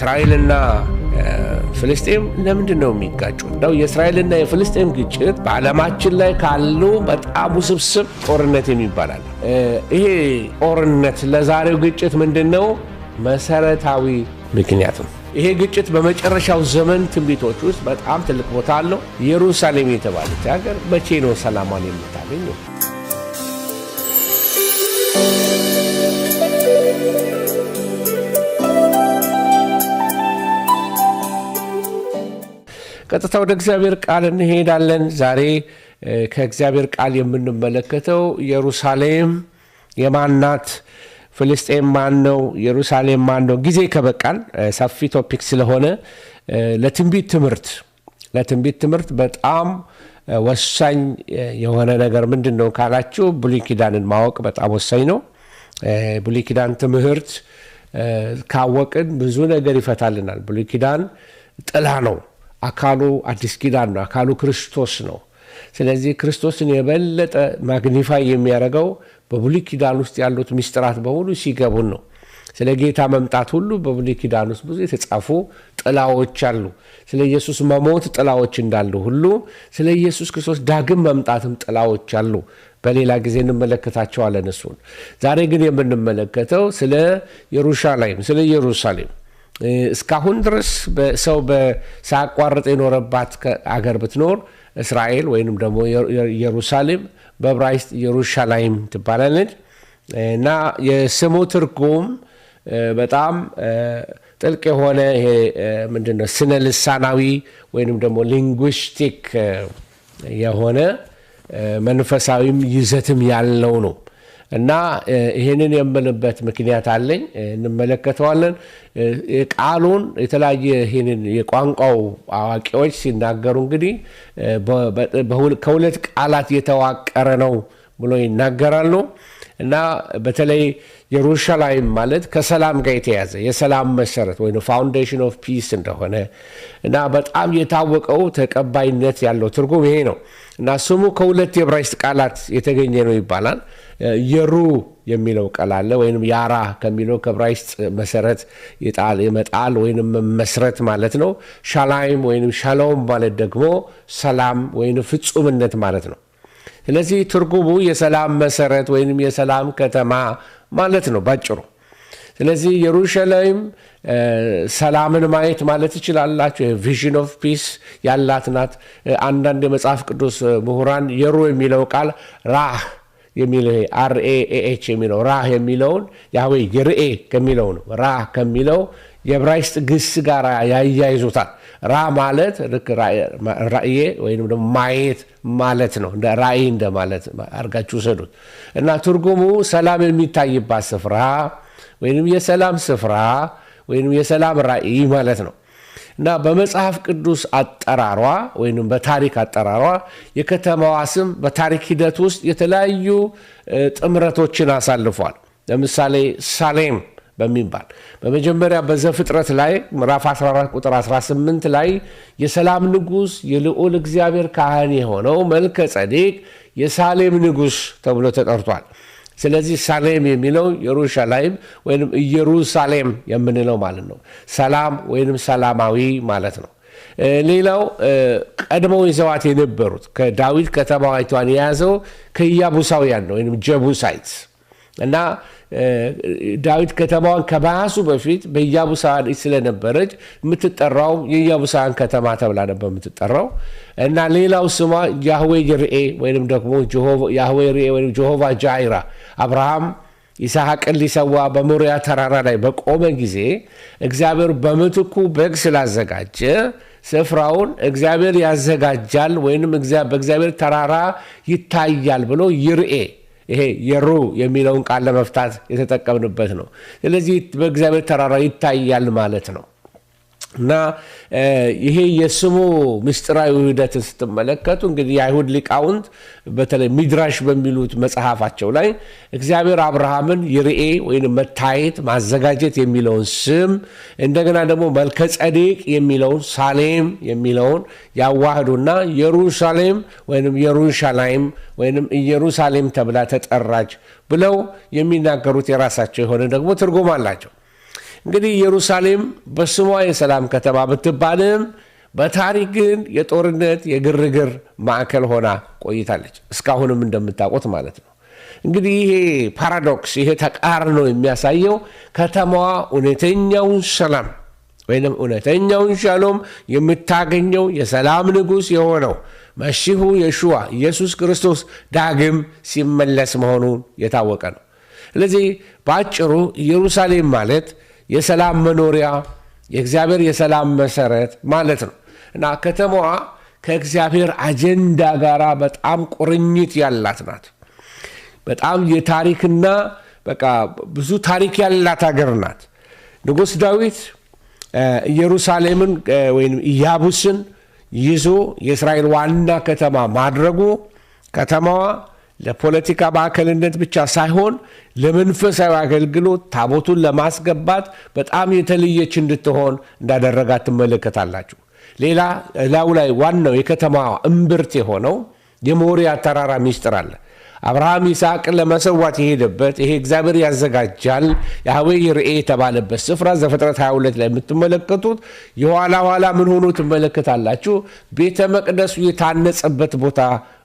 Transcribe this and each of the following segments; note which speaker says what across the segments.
Speaker 1: እስራኤልና ፍልስጤም ለምንድነው የሚጋጩት? ነው የእስራኤልና የፍልስጤም ግጭት በዓለማችን ላይ ካሉ በጣም ውስብስብ ጦርነት የሚባላል። ይሄ ጦርነት ለዛሬው ግጭት ምንድነው መሰረታዊ ምክንያት ነው። ይሄ ግጭት በመጨረሻው ዘመን ትንቢቶች ውስጥ በጣም ትልቅ ቦታ አለው። ኢየሩሳሌም የተባለች ሀገር መቼ ነው ሰላሟን የምታገኘው? ቀጥታ ወደ እግዚአብሔር ቃል እንሄዳለን። ዛሬ ከእግዚአብሔር ቃል የምንመለከተው ኢየሩሳሌም የማን ናት? ፍልስጤም ማን ነው? ኢየሩሳሌም ማን ነው? ጊዜ ከበቃን ሰፊ ቶፒክ ስለሆነ ለትንቢት ትምህርት በጣም ወሳኝ የሆነ ነገር ምንድን ነው ካላችሁ ብሉይ ኪዳንን ማወቅ በጣም ወሳኝ ነው። ብሉይ ኪዳን ትምህርት ካወቅን ብዙ ነገር ይፈታልናል። ብሉይ ኪዳን ጥላ ነው። አካሉ አዲስ ኪዳን ነው። አካሉ ክርስቶስ ነው። ስለዚህ ክርስቶስን የበለጠ ማግኒፋይ የሚያደርገው በብሉይ ኪዳን ውስጥ ያሉት ምስጢራት በሙሉ ሲገቡን ነው። ስለ ጌታ መምጣት ሁሉ በብሉይ ኪዳን ውስጥ ብዙ የተጻፉ ጥላዎች አሉ። ስለ ኢየሱስ መሞት ጥላዎች እንዳሉ ሁሉ ስለ ኢየሱስ ክርስቶስ ዳግም መምጣትም ጥላዎች አሉ። በሌላ ጊዜ እንመለከታቸዋለን እሱን። ዛሬ ግን የምንመለከተው ስለ ኢየሩሳሌም እስካሁን ድረስ ሰው ሳያቋርጥ የኖረባት አገር ብትኖር እስራኤል ወይንም ደግሞ ኢየሩሳሌም በዕብራይስጥ ኢየሩሻላይም ትባላለች እና የስሙ ትርጉም በጣም ጥልቅ የሆነ ይሄ ምንድነው ስነ ልሳናዊ ወይንም ደግሞ ሊንጉስቲክ የሆነ መንፈሳዊም ይዘትም ያለው ነው እና ይሄንን የምንበት ምክንያት አለኝ። እንመለከተዋለን። ቃሉን የተለያየ ይሄንን የቋንቋው አዋቂዎች ሲናገሩ እንግዲህ ከሁለት ቃላት የተዋቀረ ነው ብሎ ይናገራሉ እና በተለይ ኢየሩሳሌም ማለት ከሰላም ጋር የተያዘ የሰላም መሰረት ወይ ፋውንዴሽን ኦፍ ፒስ እንደሆነ እና በጣም የታወቀው ተቀባይነት ያለው ትርጉም ይሄ ነው እና ስሙ ከሁለት የዕብራይስጥ ቃላት የተገኘ ነው ይባላል። የሩ የሚለው ቃል አለ ወይንም ያራ ከሚለው ከዕብራይስጥ መሰረት ይመጣል ወይንም መስረት ማለት ነው። ሻላይም ወይንም ሻሎም ማለት ደግሞ ሰላም ወይንም ፍጹምነት ማለት ነው። ስለዚህ ትርጉሙ የሰላም መሰረት ወይንም የሰላም ከተማ ማለት ነው ባጭሩ። ስለዚህ ኢየሩሳሌም ሰላምን ማየት ማለት ይችላላችሁ። ቪዥን ኦፍ ፒስ ያላት ናት። አንዳንድ የመጽሐፍ ቅዱስ ምሁራን የሩ የሚለው ቃል ራህ የሚለው RAAH የሚለው ራህ የሚለውን ያህዌ ይርኤ ከሚለው ነው። ራህ ከሚለው የዕብራይስጥ ግስ ጋር ያያይዙታል። ራ ማለት ራእዬ ወይም ደግሞ ማየት ማለት ነው። እንደ ራእይ እንደማለት አድርጋችሁ ውሰዱት እና ትርጉሙ ሰላም የሚታይባት ስፍራ ወይም የሰላም ስፍራ ወይም የሰላም ራእይ ማለት ነው እና በመጽሐፍ ቅዱስ አጠራሯ ወይም በታሪክ አጠራሯ የከተማዋ ስም በታሪክ ሂደት ውስጥ የተለያዩ ጥምረቶችን አሳልፏል። ለምሳሌ ሳሌም በሚባል በመጀመሪያ በዘፍጥረት ላይ ምዕራፍ 14 ቁጥር 18 ላይ የሰላም ንጉሥ የልዑል እግዚአብሔር ካህን የሆነው መልከ ጸዴቅ የሳሌም ንጉሥ ተብሎ ተጠርቷል። ስለዚህ ሳሌም የሚለው ኢየሩሳሌም ወይም ኢየሩሳሌም የምንለው ማለት ነው። ሰላም ወይም ሰላማዊ ማለት ነው። ሌላው ቀድመው ይዘዋት የነበሩት ከዳዊት ከተማዋይቷን የያዘው ከኢያቡሳውያን ነው ወይም ጀቡሳይትስ እና ዳዊት ከተማዋን ከመያዙ በፊት በኢያቡሳውያን ስለነበረች የምትጠራው የኢያቡሳውያን ከተማ ተብላ ነበር የምትጠራው እና ሌላው ስሟ ያህዌ ይርኤ ወይም ደግሞ ያህዌ ይርኤ ወይም ጀሆቫ ጃይራ አብርሃም ይስሐቅን ሊሰዋ በሞሪያ ተራራ ላይ በቆመ ጊዜ እግዚአብሔር በምትኩ በግ ስላዘጋጀ ስፍራውን እግዚአብሔር ያዘጋጃል ወይም በእግዚአብሔር ተራራ ይታያል ብሎ ይርኤ ይሄ የሩ የሚለውን ቃል ለመፍታት የተጠቀምንበት ነው። ስለዚህ በእግዚአብሔር ተራራ ይታያል ማለት ነው እና ይሄ የስሙ ምስጢራዊ ውህደትን ስትመለከቱ እንግዲህ የአይሁድ ሊቃውንት በተለይ ሚድራሽ በሚሉት መጽሐፋቸው ላይ እግዚአብሔር አብርሃምን ይርኤ ወይም መታየት ማዘጋጀት የሚለውን ስም እንደገና ደግሞ መልከ ጸዴቅ የሚለውን ሳሌም የሚለውን ያዋህዱና ኢየሩሳሌም ወይም ኢየሩሻላይም ወይም ኢየሩሳሌም ተብላ ተጠራች ብለው የሚናገሩት የራሳቸው የሆነ ደግሞ ትርጉም አላቸው። እንግዲህ ኢየሩሳሌም በስሟ የሰላም ከተማ ብትባልም በታሪክ ግን የጦርነት የግርግር ማዕከል ሆና ቆይታለች። እስካሁንም እንደምታውቁት ማለት ነው። እንግዲህ ይሄ ፓራዶክስ፣ ይሄ ተቃርኖ የሚያሳየው ከተማዋ እውነተኛውን ሰላም ወይም እውነተኛውን ሻሎም የምታገኘው የሰላም ንጉሥ የሆነው መሲሁ የሹዋ ኢየሱስ ክርስቶስ ዳግም ሲመለስ መሆኑን የታወቀ ነው። ስለዚህ በአጭሩ ኢየሩሳሌም ማለት የሰላም መኖሪያ፣ የእግዚአብሔር የሰላም መሰረት ማለት ነው እና ከተማዋ ከእግዚአብሔር አጀንዳ ጋር በጣም ቁርኝት ያላት ናት። በጣም የታሪክና በቃ ብዙ ታሪክ ያላት ሀገር ናት። ንጉሥ ዳዊት ኢየሩሳሌምን ወይም ኢያቡስን ይዞ የእስራኤል ዋና ከተማ ማድረጉ ከተማዋ ለፖለቲካ ማዕከልነት ብቻ ሳይሆን ለመንፈሳዊ አገልግሎት ታቦቱን ለማስገባት በጣም የተለየች እንድትሆን እንዳደረጋት ትመለከታላችሁ። ሌላ ላዩ ላይ ዋናው የከተማዋ እምብርት የሆነው የሞሪያ ተራራ ሚስጥር አለ። አብርሃም ይስሐቅን ለመሰዋት የሄደበት ይሄ እግዚአብሔር ያዘጋጃል ያህዌ ይርኤ የተባለበት ስፍራ ዘፍጥረት 22 ላይ የምትመለከቱት የኋላ ኋላ ምን ሆኖ ትመለከታላችሁ? ቤተ መቅደሱ የታነጸበት ቦታ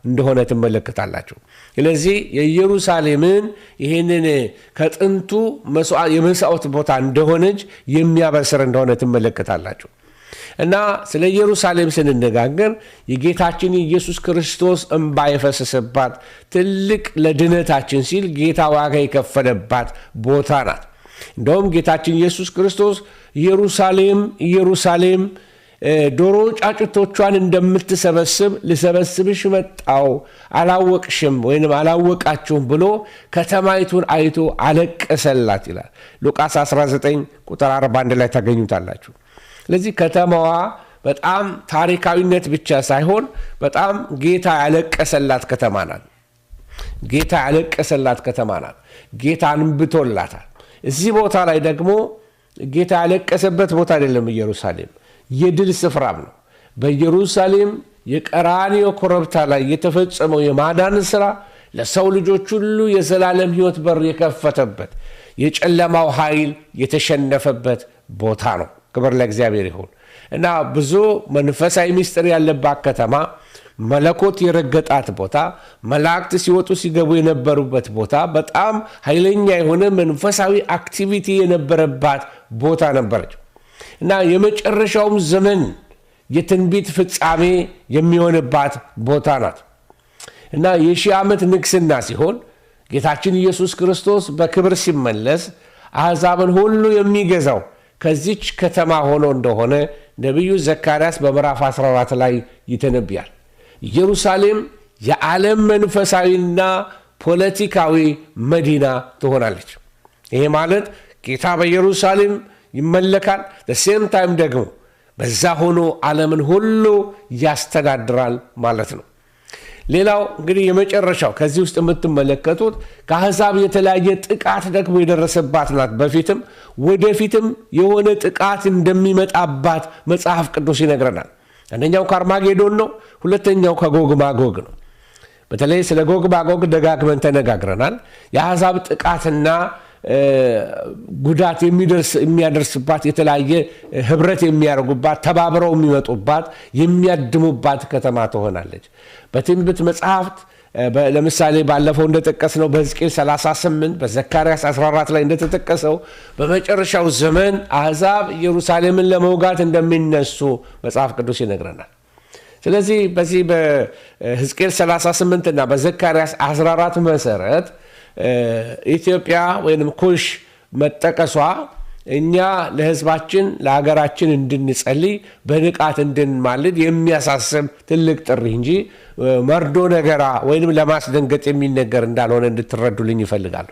Speaker 1: እንደሆነ ትመለከታላችሁ። ስለዚህ የኢየሩሳሌምን ይህንን ከጥንቱ የመስዋዕት ቦታ እንደሆነች የሚያበስር እንደሆነ ትመለከታላችሁ። እና ስለ ኢየሩሳሌም ስንነጋገር የጌታችን ኢየሱስ ክርስቶስ እንባ የፈሰሰባት ትልቅ ለድነታችን ሲል ጌታ ዋጋ የከፈለባት ቦታ ናት። እንደውም ጌታችን ኢየሱስ ክርስቶስ ኢየሩሳሌም ኢየሩሳሌም ዶሮ ጫጩቶቿን እንደምትሰበስብ ልሰበስብሽ መጣው አላወቅሽም ወይንም አላወቃችሁም ብሎ ከተማይቱን አይቶ አለቀሰላት ይላል። ሉቃስ 19 ቁጥር 41 ላይ ታገኙታላችሁ። ስለዚህ ከተማዋ በጣም ታሪካዊነት ብቻ ሳይሆን በጣም ጌታ ያለቀሰላት ከተማ ናት። ጌታ ያለቀሰላት ከተማ ናት። ጌታ አንብቶላታል። እዚህ ቦታ ላይ ደግሞ ጌታ ያለቀሰበት ቦታ አይደለም ኢየሩሳሌም፣ የድል ስፍራም ነው። በኢየሩሳሌም የቀራንዮ ኮረብታ ላይ የተፈጸመው የማዳን ሥራ ለሰው ልጆች ሁሉ የዘላለም ሕይወት በር የከፈተበት የጨለማው ኃይል የተሸነፈበት ቦታ ነው። ክብር ለእግዚአብሔር ይሁን እና ብዙ መንፈሳዊ ምስጢር ያለባት ከተማ፣ መለኮት የረገጣት ቦታ፣ መላእክት ሲወጡ ሲገቡ የነበሩበት ቦታ፣ በጣም ኃይለኛ የሆነ መንፈሳዊ አክቲቪቲ የነበረባት ቦታ ነበረች እና የመጨረሻውም ዘመን የትንቢት ፍጻሜ የሚሆንባት ቦታ ናት እና የሺህ ዓመት ንግስና ሲሆን ጌታችን ኢየሱስ ክርስቶስ በክብር ሲመለስ አሕዛብን ሁሉ የሚገዛው ከዚች ከተማ ሆኖ እንደሆነ ነቢዩ ዘካርያስ በምዕራፍ 14 ላይ ይተነብያል። ኢየሩሳሌም የዓለም መንፈሳዊና ፖለቲካዊ መዲና ትሆናለች። ይሄ ማለት ጌታ በኢየሩሳሌም ይመለካል፣ በሴም ታይም ደግሞ በዛ ሆኖ ዓለምን ሁሉ ያስተዳድራል ማለት ነው። ሌላው እንግዲህ የመጨረሻው ከዚህ ውስጥ የምትመለከቱት ከአሕዛብ የተለያየ ጥቃት ደግሞ የደረሰባት ናት። በፊትም ወደፊትም የሆነ ጥቃት እንደሚመጣባት መጽሐፍ ቅዱስ ይነግረናል። አንደኛው ከአርማጌዶን ነው፣ ሁለተኛው ከጎግ ማጎግ ነው። በተለይ ስለ ጎግ ማጎግ ደጋግመን ተነጋግረናል። የአሕዛብ ጥቃትና ጉዳት የሚያደርስባት የተለያየ ህብረት የሚያደርጉባት ተባብረው የሚመጡባት የሚያድሙባት ከተማ ትሆናለች። በትንቢት መጽሐፍት ለምሳሌ ባለፈው እንደጠቀስነው በሕዝቅኤል 38 በዘካርያስ 14 ላይ እንደተጠቀሰው በመጨረሻው ዘመን አሕዛብ ኢየሩሳሌምን ለመውጋት እንደሚነሱ መጽሐፍ ቅዱስ ይነግረናል። ስለዚህ በዚህ በሕዝቅኤል 38 እና በዘካርያስ 14 መሰረት ኢትዮጵያ ወይም ኩሽ መጠቀሷ እኛ ለህዝባችን ለሀገራችን እንድንጸልይ በንቃት እንድንማልድ የሚያሳስብ ትልቅ ጥሪ እንጂ መርዶ ነገራ ወይም ለማስደንገጥ የሚነገር እንዳልሆነ እንድትረዱልኝ ይፈልጋሉ።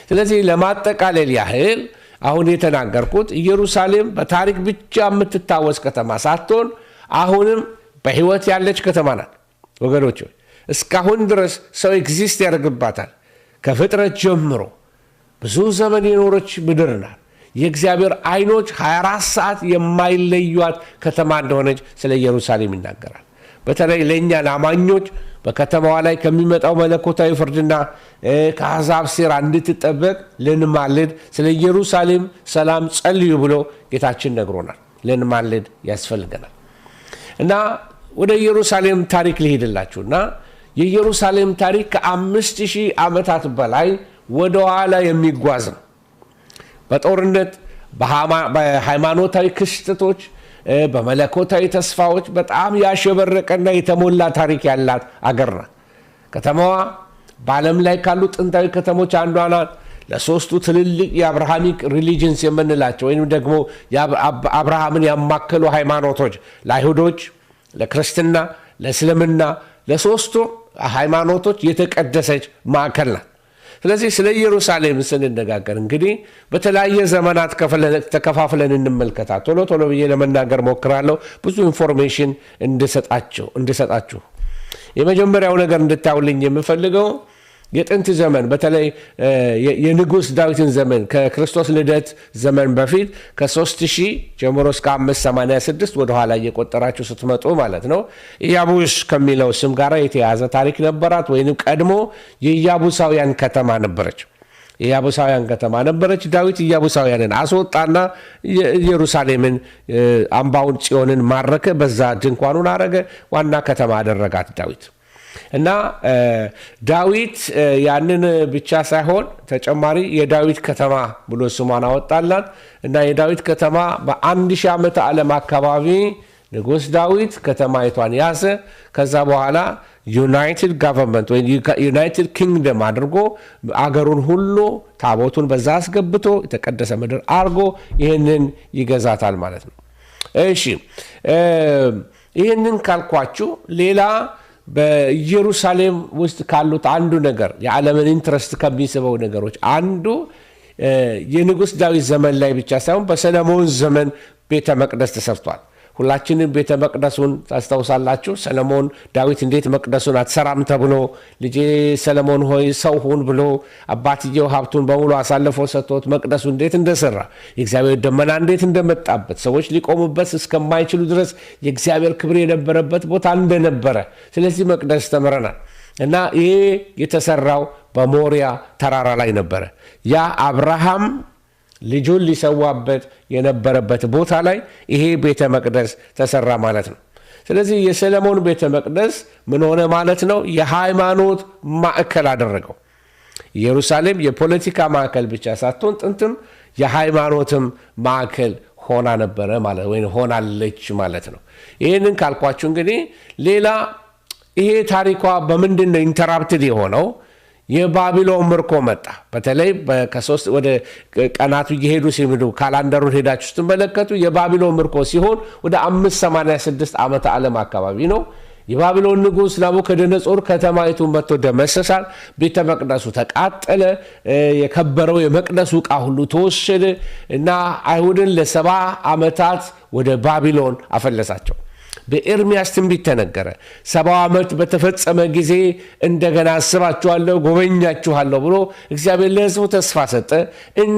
Speaker 1: ስለዚህ ለማጠቃለል ያህል አሁን የተናገርኩት ኢየሩሳሌም በታሪክ ብቻ የምትታወስ ከተማ ሳትሆን አሁንም በህይወት ያለች ከተማ ናት። ወገኖች እስካሁን ድረስ ሰው ኤግዚስት ያደርግባታል። ከፍጥረት ጀምሮ ብዙ ዘመን የኖረች ምድር ናት። የእግዚአብሔር አይኖች 24 ሰዓት የማይለዩት ከተማ እንደሆነች ስለ ኢየሩሳሌም ይናገራል። በተለይ ለእኛ ለአማኞች በከተማዋ ላይ ከሚመጣው መለኮታዊ ፍርድና ከአሕዛብ ሴራ እንድትጠበቅ ልንማልድ ስለ ኢየሩሳሌም ሰላም ጸልዩ ብሎ ጌታችን ነግሮናል። ልንማልድ ያስፈልገናል እና ወደ ኢየሩሳሌም ታሪክ ልሄድላችሁ እና የኢየሩሳሌም ታሪክ ከ5000 ዓመታት በላይ ወደ ኋላ የሚጓዝ ነው። በጦርነት በሃይማኖታዊ ክስተቶች በመለኮታዊ ተስፋዎች በጣም ያሸበረቀና የተሞላ ታሪክ ያላት አገር ናት። ከተማዋ በዓለም ላይ ካሉ ጥንታዊ ከተሞች አንዷ ናት። ለሶስቱ ትልልቅ የአብርሃሚክ ሪሊጅንስ የምንላቸው ወይም ደግሞ አብርሃምን ያማከሉ ሃይማኖቶች ለአይሁዶች፣ ለክርስትና፣ ለእስልምና ለሶስቱ ሃይማኖቶች የተቀደሰች ማዕከል ናት። ስለዚህ ስለ ኢየሩሳሌም ስንነጋገር እንግዲህ በተለያየ ዘመናት ተከፋፍለን እንመልከታት። ቶሎ ቶሎ ብዬ ለመናገር ሞክራለሁ ብዙ ኢንፎርሜሽን እንድሰጣችሁ። የመጀመሪያው ነገር እንድታዩልኝ የምፈልገው የጥንት ዘመን በተለይ የንጉሥ ዳዊትን ዘመን ከክርስቶስ ልደት ዘመን በፊት ከ3000 ጀምሮ እስከ 586 ወደ ኋላ እየቆጠራችሁ ስትመጡ ማለት ነው ኢያቡስ ከሚለው ስም ጋር የተያያዘ ታሪክ ነበራት። ወይም ቀድሞ የኢያቡሳውያን ከተማ ነበረች። የኢያቡሳውያን ከተማ ነበረች። ዳዊት ኢያቡሳውያንን አስወጣና ኢየሩሳሌምን አምባውን ጽዮንን ማረከ። በዛ ድንኳኑን አረገ። ዋና ከተማ አደረጋት ዳዊት እና ዳዊት ያንን ብቻ ሳይሆን ተጨማሪ የዳዊት ከተማ ብሎ ስሟን አወጣላት እና የዳዊት ከተማ በ1000 ዓመተ ዓለም አካባቢ ንጉሥ ዳዊት ከተማይቷን ያዘ። ከዛ በኋላ ዩናይትድ ጋቨርንመንት ወይ ዩናይትድ ኪንግደም አድርጎ አገሩን ሁሉ ታቦቱን በዛ አስገብቶ የተቀደሰ ምድር አድርጎ ይህንን ይገዛታል ማለት ነው። እሺ ይህንን ካልኳችሁ ሌላ በኢየሩሳሌም ውስጥ ካሉት አንዱ ነገር የዓለምን ኢንትረስት ከሚስበው ነገሮች አንዱ የንጉሥ ዳዊት ዘመን ላይ ብቻ ሳይሆን በሰለሞን ዘመን ቤተ መቅደስ ተሰርቷል። ሁላችንም ቤተ መቅደሱን ታስታውሳላችሁ። ሰለሞን ዳዊት እንዴት መቅደሱን አትሰራም ተብሎ ልጄ ሰለሞን ሆይ ሰው ሁን ብሎ አባትየው ሀብቱን በሙሉ አሳልፎ ሰጥቶት መቅደሱ እንዴት እንደሰራ የእግዚአብሔር ደመና እንዴት እንደመጣበት ሰዎች ሊቆሙበት እስከማይችሉ ድረስ የእግዚአብሔር ክብር የነበረበት ቦታ እንደነበረ ስለዚህ መቅደስ ተምረናል። እና ይሄ የተሰራው በሞሪያ ተራራ ላይ ነበረ። ያ አብርሃም ልጁን ሊሰዋበት የነበረበት ቦታ ላይ ይሄ ቤተ መቅደስ ተሰራ ማለት ነው። ስለዚህ የሰለሞን ቤተ መቅደስ ምን ሆነ ማለት ነው? የሃይማኖት ማዕከል አደረገው። ኢየሩሳሌም የፖለቲካ ማዕከል ብቻ ሳትሆን ጥንትም የሃይማኖትም ማዕከል ሆና ነበረ ማለት ወይ ሆናለች ማለት ነው። ይህንን ካልኳችሁ እንግዲህ ሌላ ይሄ ታሪኳ በምንድን ነው ኢንተራፕትድ የሆነው? የባቢሎን ምርኮ መጣ። በተለይ ከሶስት ወደ ቀናቱ እየሄዱ ሲሄዱ ካላንደሩን ሄዳችሁ ስትመለከቱ የባቢሎን ምርኮ ሲሆን ወደ 586 ዓመተ ዓለም አካባቢ ነው። የባቢሎን ንጉሥ ናቡከደነጾር ከተማይቱን መጥቶ ደመሰሳል። ቤተ መቅደሱ ተቃጠለ። የከበረው የመቅደሱ ዕቃ ሁሉ ተወሰደ እና አይሁድን ለ70 ዓመታት ወደ ባቢሎን አፈለሳቸው። በኤርሚያስ ትንቢት ተነገረ። 70 ዓመት በተፈጸመ ጊዜ እንደገና አስባችኋለሁ፣ ጎበኛችኋለሁ ብሎ እግዚአብሔር ለሕዝቡ ተስፋ ሰጠ።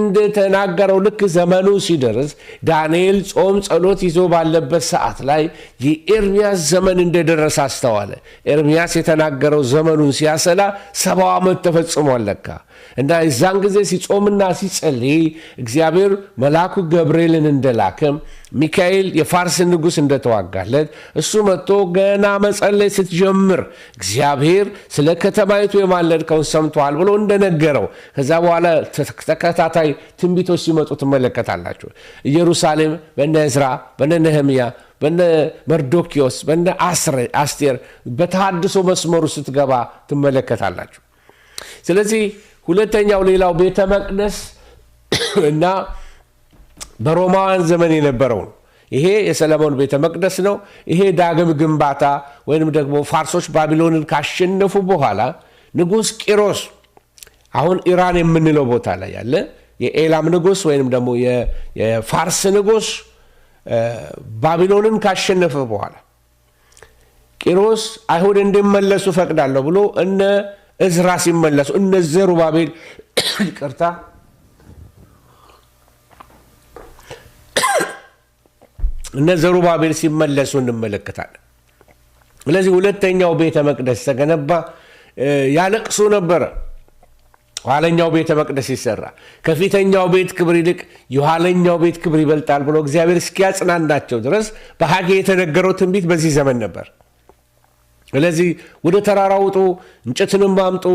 Speaker 1: እንደተናገረው ልክ ዘመኑ ሲደርስ ዳንኤል ጾም ጸሎት ይዞ ባለበት ሰዓት ላይ የኤርሚያስ ዘመን እንደደረሰ አስተዋለ። ኤርሚያስ የተናገረው ዘመኑን ሲያሰላ 70 ዓመት ተፈጽሟል ለካ እና የዛን ጊዜ ሲጾምና ሲጸልይ እግዚአብሔር መልአኩ ገብርኤልን እንደላከም ሚካኤል የፋርስ ንጉሥ እንደተዋጋለት እሱ መጥቶ ገና መጸለይ ስትጀምር እግዚአብሔር ስለ ከተማይቱ የማለድከውን ሰምተዋል ብሎ እንደነገረው ከዛ በኋላ ተከታታይ ትንቢቶች ሲመጡ ትመለከታላችሁ። ኢየሩሳሌም በነ ዕዝራ፣ በነ ነህምያ፣ በነ መርዶኪዮስ፣ በነ አስቴር በተሃድሶ መስመሩ ስትገባ ትመለከታላችሁ። ስለዚህ ሁለተኛው ሌላው ቤተ መቅደስ እና በሮማውያን ዘመን የነበረው ነው። ይሄ የሰለሞን ቤተ መቅደስ ነው። ይሄ ዳግም ግንባታ ወይንም ደግሞ ፋርሶች ባቢሎንን ካሸነፉ በኋላ ንጉሥ ቂሮስ አሁን ኢራን የምንለው ቦታ ላይ ያለ የኤላም ንጉሥ ወይንም ደግሞ የፋርስ ንጉሥ ባቢሎንን ካሸነፈ በኋላ ቂሮስ አይሁድ እንዲመለሱ ፈቅዳለሁ ብሎ እነ ዕዝራ ሲመለሱ እነ ዘሩባቤል ይቅርታ እነ ዘሩባቤል ሲመለሱ እንመለከታለን። ስለዚህ ሁለተኛው ቤተ መቅደስ ተገነባ። ያለቅሱ ነበረ ኋለኛው ቤተ መቅደስ ይሰራ፣ ከፊተኛው ቤት ክብር ይልቅ የኋለኛው ቤት ክብር ይበልጣል ብሎ እግዚአብሔር እስኪያጽናናቸው ድረስ በሐጌ የተነገረው ትንቢት በዚህ ዘመን ነበር። ስለዚህ ወደ ተራራ ውጡ፣ እንጨትንም አምጡ፣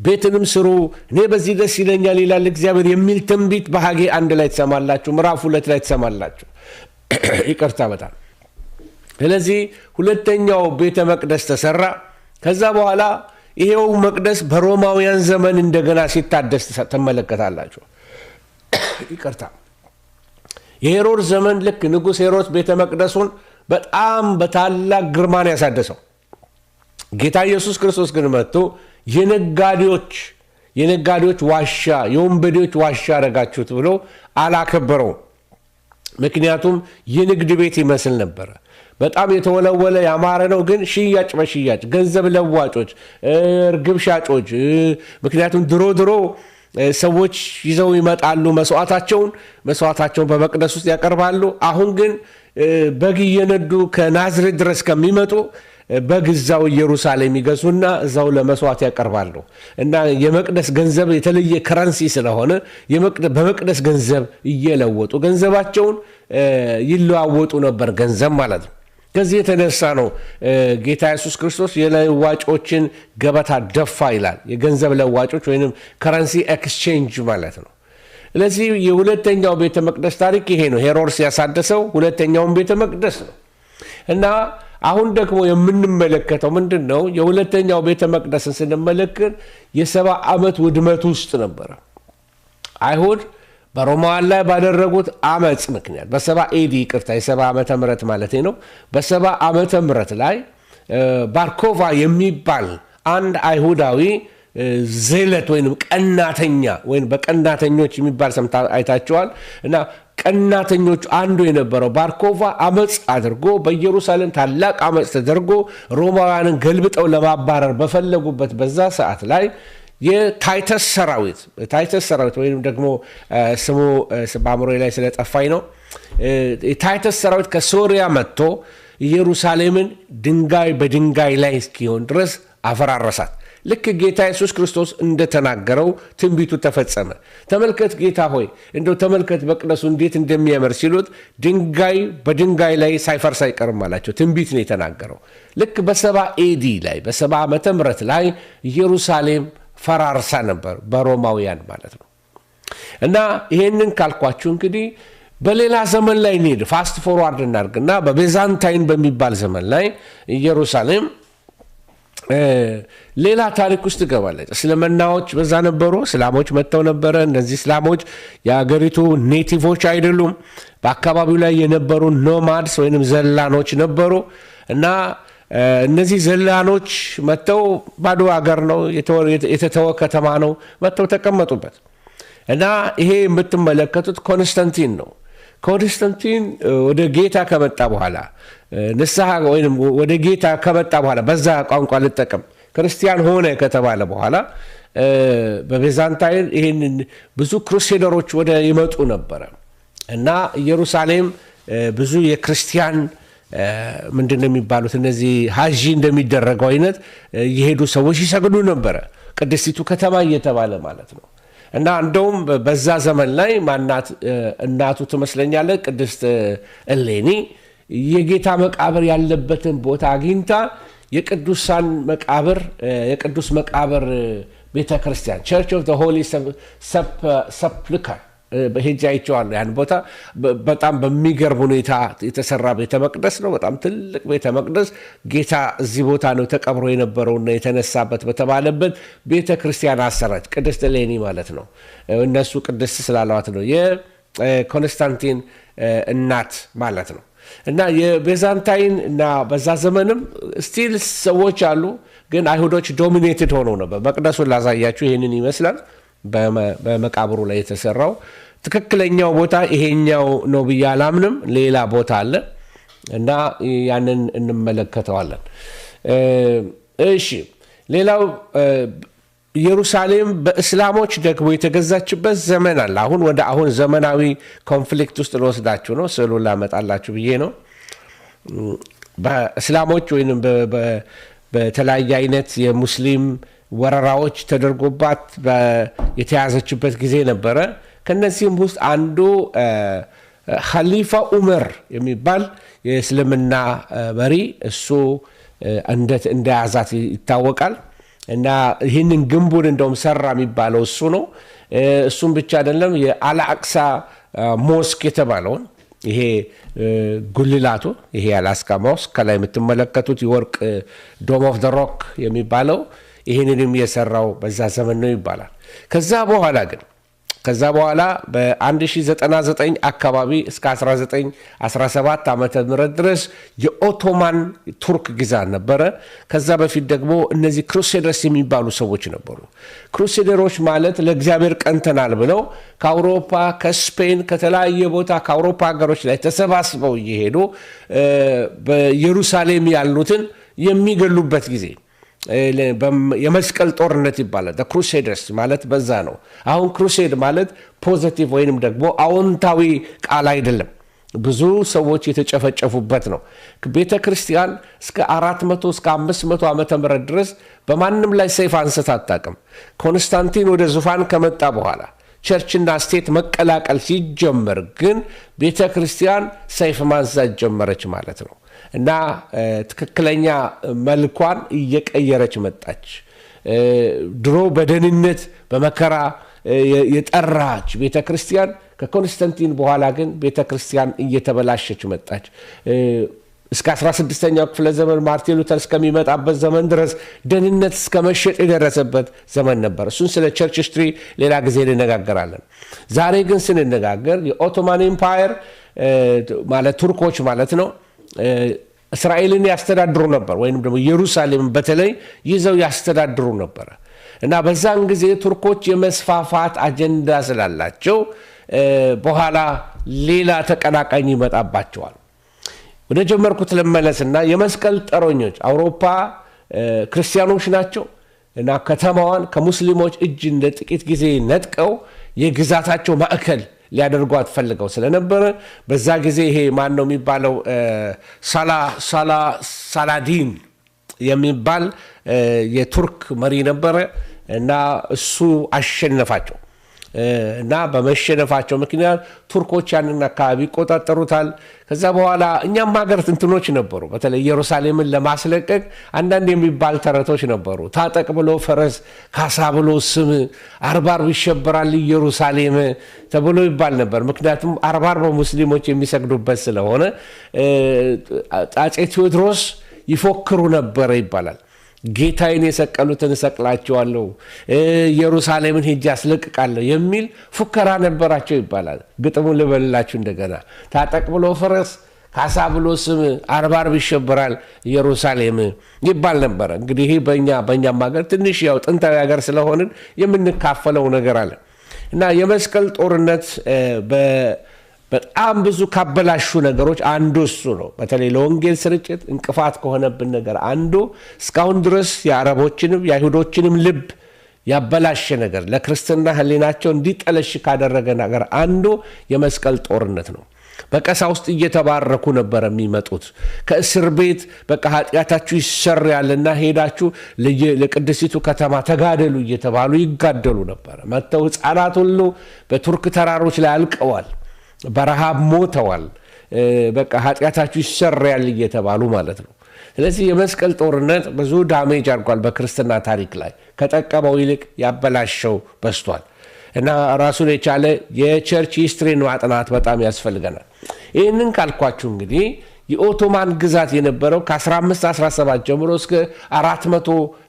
Speaker 1: ቤትንም ስሩ፣ እኔ በዚህ ደስ ይለኛል ይላል እግዚአብሔር የሚል ትንቢት በሐጌ 1 ላይ ትሰማላችሁ፣ ምዕራፍ 2 ላይ ትሰማላችሁ። ይቅርታ በጣም ስለዚህ ሁለተኛው ቤተ መቅደስ ተሰራ። ከዛ በኋላ ይሄው መቅደስ በሮማውያን ዘመን እንደገና ሲታደስ ትመለከታላችሁ። ይቅርታ የሄሮድስ ዘመን ልክ ንጉሥ ሄሮድስ ቤተ መቅደሱን በጣም በታላቅ ግርማን ያሳደሰው፣ ጌታ ኢየሱስ ክርስቶስ ግን መጥቶ የነጋዴዎች ዋሻ የወንበዴዎች ዋሻ አደረጋችሁት ብሎ አላከበረውም። ምክንያቱም የንግድ ቤት ይመስል ነበረ። በጣም የተወለወለ ያማረ ነው፣ ግን ሽያጭ በሽያጭ ገንዘብ ለዋጮች፣ እርግብ ሻጮች። ምክንያቱም ድሮ ሰዎች ይዘው ይመጣሉ መስዋዕታቸውን በመቅደስ ውስጥ ያቀርባሉ። አሁን ግን በግ እየነዱ ከናዝሬት ድረስ ከሚመጡ በግ እዛው ኢየሩሳሌም ይገዙና እዛው ለመስዋዕት ያቀርባሉ። እና የመቅደስ ገንዘብ የተለየ ከረንሲ ስለሆነ በመቅደስ ገንዘብ እየለወጡ ገንዘባቸውን ይለዋወጡ ነበር፣ ገንዘብ ማለት ነው። ከዚህ የተነሳ ነው ጌታ ኢየሱስ ክርስቶስ የለዋጮችን ገበታ ደፋ ይላል። የገንዘብ ለዋጮች ወይም ከረንሲ ኤክስቼንጅ ማለት ነው። ስለዚህ የሁለተኛው ቤተ መቅደስ ታሪክ ይሄ ነው። ሄሮድስ ያሳደሰው ሁለተኛውን ቤተ መቅደስ ነው። እና አሁን ደግሞ የምንመለከተው ምንድን ነው? የሁለተኛው ቤተ መቅደስን ስንመለከት የ70 ዓመት ውድመት ውስጥ ነበረ። አይሁድ በሮማውያን ላይ ባደረጉት አመፅ ምክንያት በ70 ኤዲ ይቅርታ የ70 ዓመተ ምህረት ማለት ነው። በ70 ዓመተ ምህረት ላይ ባርኮቫ የሚባል አንድ አይሁዳዊ ዜለት ወይም ቀናተኛ ወይም በቀናተኞች የሚባል ሰምታ አይታቸዋል። እና ቀናተኞቹ አንዱ የነበረው ባርኮቫ አመፅ አድርጎ በኢየሩሳሌም ታላቅ አመፅ ተደርጎ ሮማውያንን ገልብጠው ለማባረር በፈለጉበት በዛ ሰዓት ላይ የታይተስ ሰራዊት ወይም ደግሞ ስሙ በአእምሮዬ ላይ ስለጠፋኝ ነው። የታይተስ ሰራዊት ከሶሪያ መጥቶ ኢየሩሳሌምን ድንጋይ በድንጋይ ላይ እስኪሆን ድረስ አፈራረሳት። ልክ ጌታ ኢየሱስ ክርስቶስ እንደተናገረው ትንቢቱ ተፈጸመ። ተመልከት ጌታ ሆይ እንደው ተመልከት መቅደሱ እንዴት እንደሚያምር ሲሉት ድንጋይ በድንጋይ ላይ ሳይፈርስ አይቀርም አላቸው። ትንቢት ነው የተናገረው። ልክ በ70 ኤዲ ላይ በ70 ዓመተ ምህረት ላይ ኢየሩሳሌም ፈራርሳ ነበር በሮማውያን ማለት ነው። እና ይሄንን ካልኳችሁ እንግዲህ በሌላ ዘመን ላይ እንሂድ። ፋስት ፎርዋርድ እናድርግና በቤዛንታይን በሚባል ዘመን ላይ ኢየሩሳሌም ሌላ ታሪክ ውስጥ ትገባለች። እስልምናዎች በዛ ነበሩ። እስላሞች መጥተው ነበረ። እነዚህ እስላሞች የአገሪቱ ኔቲቮች አይደሉም። በአካባቢው ላይ የነበሩ ኖማድስ ወይም ዘላኖች ነበሩ። እና እነዚህ ዘላኖች መጥተው ባዶ አገር ነው፣ የተተወ ከተማ ነው፣ መጥተው ተቀመጡበት። እና ይሄ የምትመለከቱት ኮንስታንቲን ነው። ኮንስታንቲን ወደ ጌታ ከመጣ በኋላ ንስሐ ወይም ወደ ጌታ ከመጣ በኋላ በዛ ቋንቋ ልጠቀም ክርስቲያን ሆነ ከተባለ በኋላ በቤዛንታይን ይህንን ብዙ ክሩሴደሮች ወደ ይመጡ ነበረ እና ኢየሩሳሌም ብዙ የክርስቲያን ምንድን ነው የሚባሉት እነዚህ ሀጂ እንደሚደረገው አይነት የሄዱ ሰዎች ይሰግዱ ነበረ፣ ቅድስቲቱ ከተማ እየተባለ ማለት ነው። እና እንደውም በዛ ዘመን ላይ ማናት እናቱ ትመስለኛለች ቅድስት እሌኒ የጌታ መቃብር ያለበትን ቦታ አግኝታ የቅዱሳን መቃብር የቅዱስ መቃብር ቤተክርስቲያን ቸርች ኦፍ ዘ ሆሊ ሰፕልከር በሄጃ አይቼዋለሁ። ያን ቦታ በጣም በሚገርም ሁኔታ የተሰራ ቤተ መቅደስ ነው። በጣም ትልቅ ቤተ መቅደስ ጌታ እዚህ ቦታ ነው ተቀብሮ የነበረውና የተነሳበት በተባለበት ቤተ ክርስቲያን አሰራች። ቅድስት እሌኒ ማለት ነው። እነሱ ቅድስት ስላለዋት ነው። የኮንስታንቲን እናት ማለት ነው። እና የቤዛንታይን እና በዛ ዘመንም ስቲል ሰዎች አሉ፣ ግን አይሁዶች ዶሚኔትድ ሆነው ነበር። መቅደሱን ላሳያችሁ። ይህንን ይመስላል በመቃብሩ ላይ የተሰራው። ትክክለኛው ቦታ ይሄኛው ነው ብዬ አላምንም። ሌላ ቦታ አለ እና ያንን እንመለከተዋለን። እሺ፣ ሌላው ኢየሩሳሌም በእስላሞች ደግሞ የተገዛችበት ዘመን አለ። አሁን ዘመናዊ ኮንፍሊክት ውስጥ ልወስዳችሁ ነው። ስዕሉን ላመጣላችሁ ብዬ ነው። በእስላሞች ወይም በተለያየ አይነት የሙስሊም ወረራዎች ተደርጎባት የተያዘችበት ጊዜ ነበረ። ከነዚህም ውስጥ አንዱ ኸሊፋ ዑመር የሚባል የእስልምና መሪ እሱ እንደያዛት ይታወቃል። እና ይህንን ግንቡን እንደውም ሰራ የሚባለው እሱ ነው። እሱም ብቻ አይደለም፣ የአልአቅሳ ሞስክ የተባለውን ይሄ ጉልላቱ ይሄ አላስካ ሞስክ ከላይ የምትመለከቱት የወርቅ ዶም ኦፍ ዘ ሮክ የሚባለው ይህንንም የሰራው በዛ ዘመን ነው ይባላል። ከዛ በኋላ በ1099 አካባቢ እስከ 1917 ዓመተ ምህረት ድረስ የኦቶማን ቱርክ ግዛት ነበረ። ከዛ በፊት ደግሞ እነዚህ ክሩሴደርስ የሚባሉ ሰዎች ነበሩ። ክሩሴደሮች ማለት ለእግዚአብሔር ቀንተናል ብለው ከአውሮፓ ከስፔን ከተለያየ ቦታ ከአውሮፓ ሀገሮች ላይ ተሰባስበው እየሄዱ በኢየሩሳሌም ያሉትን የሚገሉበት ጊዜ የመስቀል ጦርነት ይባላል። ክሩሴደርስ ማለት በዛ ነው። አሁን ክሩሴድ ማለት ፖዚቲቭ ወይንም ደግሞ አዎንታዊ ቃል አይደለም። ብዙ ሰዎች የተጨፈጨፉበት ነው። ቤተ ክርስቲያን እስከ 400 እስከ 500 ዓመተ ምህረት ድረስ በማንም ላይ ሰይፍ አንስታ አታውቅም። ኮንስታንቲን ወደ ዙፋን ከመጣ በኋላ ቸርችና ስቴት መቀላቀል ሲጀመር ግን ቤተ ክርስቲያን ሰይፍ ማንሳት ጀመረች ማለት ነው። እና ትክክለኛ መልኳን እየቀየረች መጣች። ድሮ በደህንነት በመከራ የጠራች ቤተ ክርስቲያን ከኮንስታንቲን በኋላ ግን ቤተ ክርስቲያን እየተበላሸች መጣች። እስከ 16ኛው ክፍለ ዘመን ማርቲን ሉተር እስከሚመጣበት ዘመን ድረስ ደህንነት እስከ መሸጥ የደረሰበት ዘመን ነበር። እሱን ስለ ቸርች ሂስትሪ ሌላ ጊዜ እንነጋገራለን። ዛሬ ግን ስንነጋገር የኦቶማን ኤምፓየር ማለት ቱርኮች ማለት ነው እስራኤልን ያስተዳድሩ ነበር፣ ወይም ደግሞ ኢየሩሳሌምን በተለይ ይዘው ያስተዳድሩ ነበር። እና በዛን ጊዜ ቱርኮች የመስፋፋት አጀንዳ ስላላቸው በኋላ ሌላ ተቀናቃኝ ይመጣባቸዋል። ወደ ጀመርኩት ልመለስና የመስቀል ጠሮኞች አውሮፓ ክርስቲያኖች ናቸው እና ከተማዋን ከሙስሊሞች እጅ እንደ ጥቂት ጊዜ ነጥቀው የግዛታቸው ማዕከል ሊያደርጓት ፈልገው ስለነበረ በዛ ጊዜ ይሄ ማን ነው የሚባለው ሳላዲን የሚባል የቱርክ መሪ ነበረ እና እሱ አሸነፋቸው። እና በመሸነፋቸው ምክንያት ቱርኮች ያንን አካባቢ ይቆጣጠሩታል። ከዛ በኋላ እኛም ሀገር እንትኖች ነበሩ። በተለይ ኢየሩሳሌምን ለማስለቀቅ አንዳንድ የሚባል ተረቶች ነበሩ። ታጠቅ ብሎ ፈረስ፣ ካሳ ብሎ ስም፣ አርባር ይሸበራል ኢየሩሳሌም ተብሎ ይባል ነበር። ምክንያቱም አርባር ሙስሊሞች የሚሰግዱበት ስለሆነ አፄ ቴዎድሮስ ይፎክሩ ነበር ይባላል። ጌታዬን የሰቀሉትን እሰቅላቸዋለሁ፣ ኢየሩሳሌምን ሄጄ አስለቅቃለሁ የሚል ፉከራ ነበራቸው ይባላል። ግጥሙን ልበልላችሁ እንደገና። ታጠቅ ብሎ ፈረስ፣ ካሳ ብሎ ስም፣ አርባር ይሸበራል ኢየሩሳሌም ይባል ነበር። እንግዲህ ይህ በእኛም ሀገር ትንሽ ያው ጥንታዊ ሀገር ስለሆንን የምንካፈለው ነገር አለ እና የመስቀል ጦርነት በጣም ብዙ ካበላሹ ነገሮች አንዱ እሱ ነው። በተለይ ለወንጌል ስርጭት እንቅፋት ከሆነብን ነገር አንዱ እስካሁን ድረስ የአረቦችንም የአይሁዶችንም ልብ ያበላሸ ነገር ለክርስትና ሕሊናቸው እንዲጠለሽ ካደረገ ነገር አንዱ የመስቀል ጦርነት ነው። በቀሳውስት እየተባረኩ ነበር የሚመጡት። ከእስር ቤት በቃ ኃጢአታችሁ ይሰረያልና ሄዳችሁ ለቅድስቲቱ ከተማ ተጋደሉ እየተባሉ ይጋደሉ ነበር። መጥተው ሕፃናት ሁሉ በቱርክ ተራሮች ላይ አልቀዋል፣ በረሃብ ሞተዋል። በቃ ኃጢአታችሁ ይሰረያል እየተባሉ ማለት ነው። ስለዚህ የመስቀል ጦርነት ብዙ ዳሜጅ አድርጓል በክርስትና ታሪክ ላይ። ከጠቀመው ይልቅ ያበላሸው በስቷል እና ራሱን የቻለ የቸርች ሂስትሪን ማጥናት በጣም ያስፈልገናል። ይህንን ካልኳችሁ እንግዲህ የኦቶማን ግዛት የነበረው ከ1517 ጀምሮ እስከ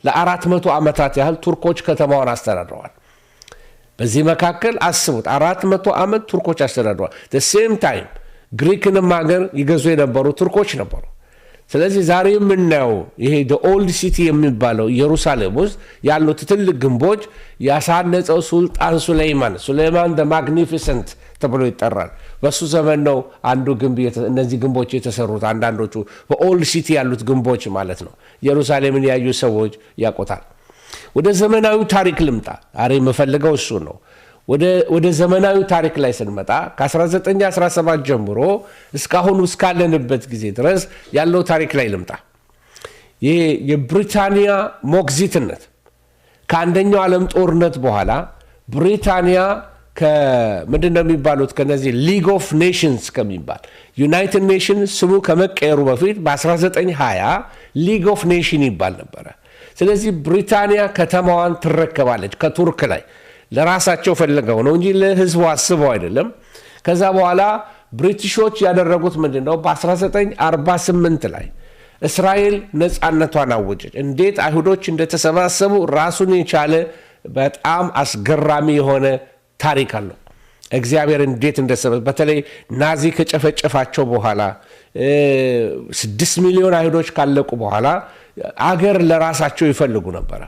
Speaker 1: 400 ዓመታት ያህል ቱርኮች ከተማዋን አስተዳድረዋል። በዚህ መካከል አስቡት 400 ዓመት ቱርኮች አስተዳድረዋል። ሴም ታይም ግሪክንም ሀገር ይገዙ የነበሩ ቱርኮች ነበሩ። ስለዚህ ዛሬ የምናየው ይሄ ኦልድ ሲቲ የሚባለው ኢየሩሳሌም ውስጥ ያሉት ትልቅ ግንቦች ያሳነጸው ሱልጣን ሱሌይማን ደ ማግኒፊሰንት ተብሎ ይጠራል። በሱ ዘመን ነው አንዱ ግንብ እነዚህ ግንቦች የተሰሩት። አንዳንዶቹ በኦልድ ሲቲ ያሉት ግንቦች ማለት ነው። ኢየሩሳሌምን ያዩ ሰዎች ያውቁታል። ወደ ዘመናዊ ታሪክ ልምጣ። ዛሬ የምፈልገው እሱ ነው። ወደ ዘመናዊ ታሪክ ላይ ስንመጣ ከ1917 ጀምሮ እስካሁን እስካለንበት ጊዜ ድረስ ያለው ታሪክ ላይ ልምጣ። ይሄ የብሪታንያ ሞግዚትነት ከአንደኛው ዓለም ጦርነት በኋላ ብሪታንያ ከምንድነው የሚባሉት ከነዚህ ሊግ ኦፍ ኔሽንስ ከሚባል ዩናይትድ ኔሽንስ ስሙ ከመቀየሩ በፊት በ1920 ሊግ ኦፍ ኔሽን ይባል ነበረ። ስለዚህ ብሪታንያ ከተማዋን ትረከባለች ከቱርክ ላይ ለራሳቸው ፈልገው ነው እንጂ ለህዝቡ አስበው አይደለም። ከዛ በኋላ ብሪቲሾች ያደረጉት ምንድነው በ1948 ላይ እስራኤል ነፃነቷን አወጀች። እንዴት አይሁዶች እንደተሰባሰቡ ራሱን የቻለ በጣም አስገራሚ የሆነ ታሪክ አለው። እግዚአብሔር እንዴት እንደሰበሰበ በተለይ ናዚ ከጨፈጨፋቸው በኋላ 6 ሚሊዮን አይሁዶች ካለቁ በኋላ አገር ለራሳቸው ይፈልጉ ነበር።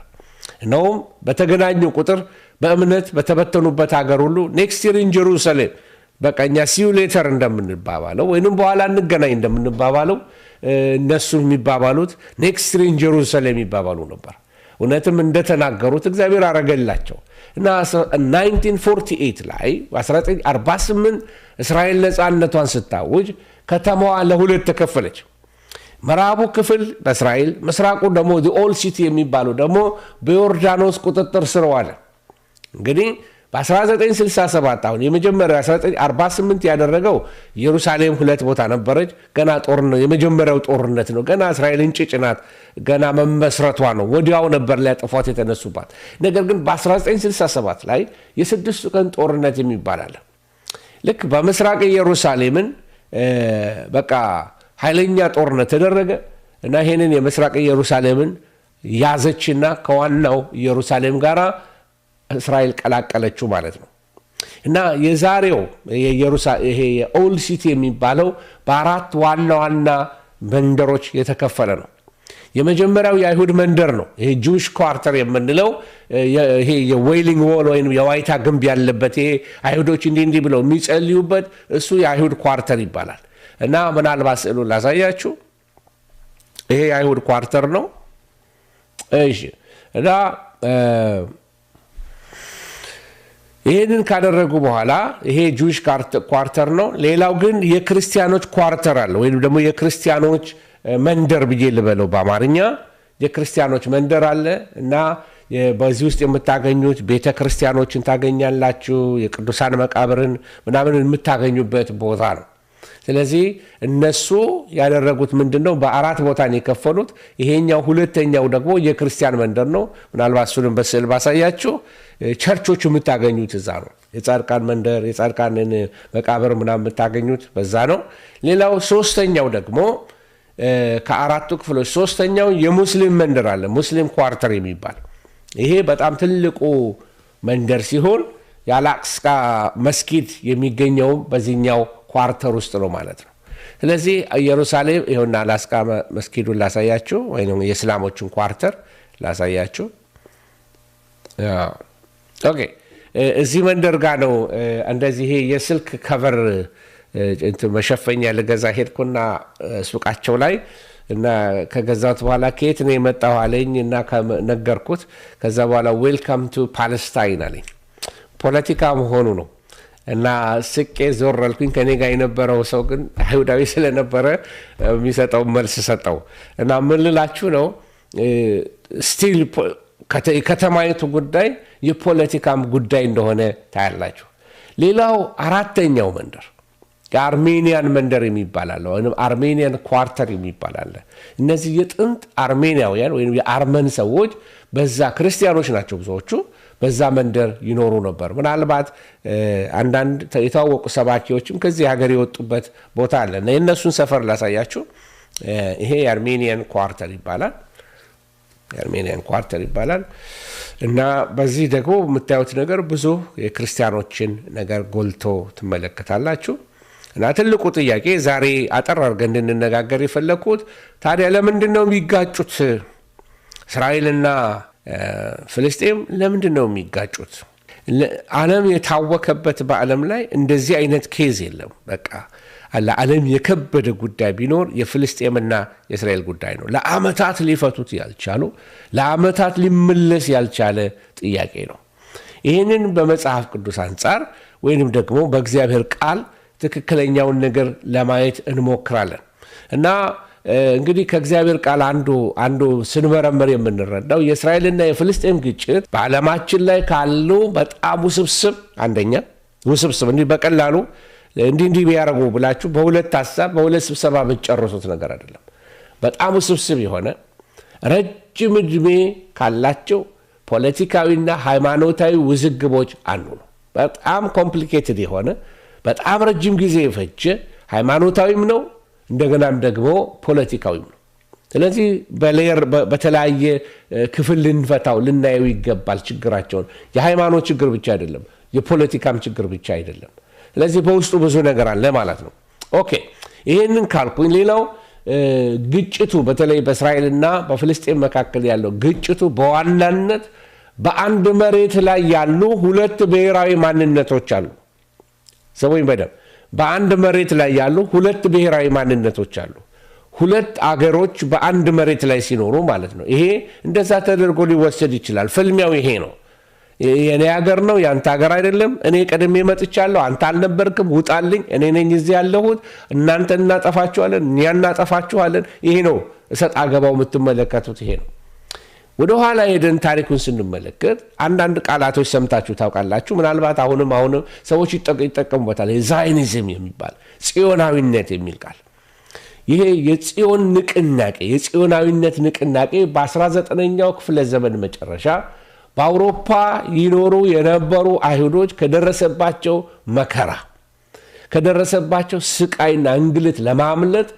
Speaker 1: ነውም በተገናኙ ቁጥር በእምነት በተበተኑበት ሀገር ሁሉ ኔክስት ይር ኢን ጀሩሳሌም በቃኛ ሲዩ ሌተር እንደምንባባለው ወይንም በኋላ እንገናኝ እንደምንባባለው እነሱ የሚባባሉት ኔክስት ይር ኢን ጀሩሳሌም ይባባሉ ነበር። እውነትም እንደተናገሩት እግዚአብሔር አረገላቸው እና 1948 ላይ በ1948 እስራኤል ነፃነቷን ስታውጅ ከተማዋ ለሁለት ተከፈለች። ምዕራቡ ክፍል በእስራኤል ምስራቁ ደግሞ ኦልድ ሲቲ የሚባለው ደግሞ በዮርዳኖስ ቁጥጥር ስር ዋለ። እንግዲህ በ1967 አሁን የመጀመሪያው 1948 ያደረገው ኢየሩሳሌም ሁለት ቦታ ነበረች። ገና ጦርነት የመጀመሪያው ጦርነት ነው። ገና እስራኤል እንጭጭ ናት። ገና መመስረቷ ነው። ወዲያው ነበር ሊያጠፏት የተነሱባት። ነገር ግን በ1967 ላይ የስድስቱ ቀን ጦርነት የሚባል አለ። ልክ በምስራቅ ኢየሩሳሌምን በቃ ኃይለኛ ጦርነት ተደረገ እና ይሄንን የምስራቅ ኢየሩሳሌምን ያዘችና ከዋናው ኢየሩሳሌም ጋራ እስራኤል ቀላቀለችው ማለት ነው። እና የዛሬው ይሄ የኦልድ ሲቲ የሚባለው በአራት ዋና ዋና መንደሮች የተከፈለ ነው። የመጀመሪያው የአይሁድ መንደር ነው። ይሄ ጁዊሽ ኳርተር የምንለው ይሄ የዌይሊንግ ዎል ወይም የዋይታ ግንብ ያለበት ይሄ አይሁዶች እንዲህ ብለው የሚጸልዩበት እሱ የአይሁድ ኳርተር ይባላል። እና ምናልባት ስዕሉን ላሳያችሁ። ይሄ የአይሁድ ኳርተር ነው። እሺ እና ይሄንን ካደረጉ በኋላ ይሄ ጁዊሽ ኳርተር ነው። ሌላው ግን የክርስቲያኖች ኳርተር አለ ወይም ደግሞ የክርስቲያኖች መንደር ብዬ ልበለው በአማርኛ የክርስቲያኖች መንደር አለ እና በዚህ ውስጥ የምታገኙት ቤተ ክርስቲያኖችን ታገኛላችሁ። የቅዱሳን መቃብርን ምናምን የምታገኙበት ቦታ ነው። ስለዚህ እነሱ ያደረጉት ምንድነው በአራት ቦታ ነው የከፈሉት። ይሄኛው ሁለተኛው ደግሞ የክርስቲያን መንደር ነው። ምናልባት እሱንም በስዕል ባሳያችሁ ቸርቾች የምታገኙት እዛ ነው። የጻድቃን መንደር የጻድቃንን መቃብር ምናምን የምታገኙት በዛ ነው። ሌላው ሶስተኛው ደግሞ ከአራቱ ክፍሎች ሶስተኛው የሙስሊም መንደር አለ፣ ሙስሊም ኳርተር የሚባል ይሄ በጣም ትልቁ መንደር ሲሆን የአላቅሳ መስጊድ የሚገኘው በዚህኛው ኳርተር ውስጥ ነው ማለት ነው። ስለዚህ ኢየሩሳሌም ይኸውና አላስቃ መስጊዱን ላሳያችሁ ወይም የእስላሞችን ኳርተር ላሳያችሁ። ኦኬ እዚህ መንደር ጋር ነው እንደዚህ ይሄ የስልክ ከቨር መሸፈኛ ልገዛ ሄድኩና ሱቃቸው ላይ እና ከገዛሁት በኋላ ከየት ነው የመጣው አለኝ እና ነገርኩት። ከዛ በኋላ ዌልካም ቱ ፓለስታይን አለኝ። ፖለቲካ መሆኑ ነው እና ስቄ ዞር አልኩኝ። ከኔ ጋር የነበረው ሰው ግን አይሁዳዊ ስለነበረ የሚሰጠው መልስ ሰጠው እና ምን ልላችሁ ነው ስቲል ከተማይቱ ጉዳይ የፖለቲካም ጉዳይ እንደሆነ ታያላችሁ። ሌላው አራተኛው መንደር የአርሜኒያን መንደር የሚባላል ወይም አርሜኒያን ኳርተር የሚባላል። እነዚህ የጥንት አርሜኒያውያን ወይም የአርመን ሰዎች በዛ ክርስቲያኖች ናቸው ብዙዎቹ በዛ መንደር ይኖሩ ነበር። ምናልባት አንዳንድ የታወቁ ሰባኪዎችም ከዚህ ሀገር የወጡበት ቦታ አለ እና የእነሱን ሰፈር ላሳያችሁ። ይሄ የአርሜኒያን ኳርተር ይባላል። የአርሜኒያን ኳርተር ይባላል እና በዚህ ደግሞ የምታዩት ነገር ብዙ የክርስቲያኖችን ነገር ጎልቶ ትመለከታላችሁ። እና ትልቁ ጥያቄ ዛሬ አጠር አድርገን እንድንነጋገር የፈለኩት ታዲያ ለምንድን ነው የሚጋጩት? እስራኤልና ፍልስጤም ለምንድን ነው የሚጋጩት? ዓለም የታወከበት በዓለም ላይ እንደዚህ አይነት ኬዝ የለም። በቃ ለዓለም የከበደ ጉዳይ ቢኖር የፍልስጤምና የእስራኤል ጉዳይ ነው። ለዓመታት ሊፈቱት ያልቻሉ ለዓመታት ሊመለስ ያልቻለ ጥያቄ ነው። ይህንን በመጽሐፍ ቅዱስ አንጻር ወይንም ደግሞ በእግዚአብሔር ቃል ትክክለኛውን ነገር ለማየት እንሞክራለን እና እንግዲህ ከእግዚአብሔር ቃል አንዱ ስንመረምር የምንረዳው የእስራኤልና የፍልስጤም ግጭት በዓለማችን ላይ ካሉ በጣም ውስብስብ እንዲህ በቀላሉ እንዲህ ቢያደርጉ ብላችሁ በሁለት ሀሳብ በሁለት ስብሰባ የምትጨርሱት ነገር አይደለም። በጣም ውስብስብ የሆነ ረጅም ዕድሜ ካላቸው ፖለቲካዊና ሃይማኖታዊ ውዝግቦች አንዱ ነው። በጣም ኮምፕሊኬትድ የሆነ በጣም ረጅም ጊዜ የፈጀ ሃይማኖታዊም ነው እንደገናም ደግሞ ፖለቲካዊም ነው። ስለዚህ በተለያየ ክፍል ልናየው ይገባል ችግራቸውን። የሃይማኖት ችግር ብቻ አይደለም፣ የፖለቲካም ችግር ብቻ አይደለም። ስለዚህ በውስጡ ብዙ ነገር አለ ማለት ነው። ኦኬ ይሄንን ካልኩኝ ሌላው ግጭቱ በተለይ በእስራኤልና በፍልስጤም መካከል ያለው ግጭቱ በዋናነት በአንድ መሬት ላይ ያሉ ሁለት ብሔራዊ ማንነቶች አሉ። ሰውኝ በደም በአንድ መሬት ላይ ያሉ ሁለት ብሔራዊ ማንነቶች አሉ። ሁለት አገሮች በአንድ መሬት ላይ ሲኖሩ ማለት ነው። ይሄ እንደዛ ተደርጎ ሊወሰድ ይችላል። ፍልሚያው ይሄ ነው። የኔ ሀገር ነው ያንተ ሀገር አይደለም። እኔ ቀድሜ መጥቻለሁ፣ አንተ አልነበርክም፣ ውጣልኝ፣ እኔ ነኝ እዚህ ያለሁት፣ እናንተ እናጠፋችኋለን፣ እኛ እናጠፋችኋለን። ይሄ ነው እሰጥ አገባው የምትመለከቱት ይሄ ነው። ወደ ኋላ ሄደን ታሪኩን ስንመለከት አንዳንድ ቃላቶች ሰምታችሁ ታውቃላችሁ። ምናልባት አሁንም ሰዎች ይጠቀሙበታል። ዛይኒዝም የሚባል ጽዮናዊነት የሚል ቃል። ይሄ የጽዮን ንቅናቄ የጽዮናዊነት ንቅናቄ በ19ኛው ክፍለ ዘመን መጨረሻ በአውሮፓ ይኖሩ የነበሩ አይሁዶች ከደረሰባቸው መከራ ከደረሰባቸው ስቃይና እንግልት ለማምለጥ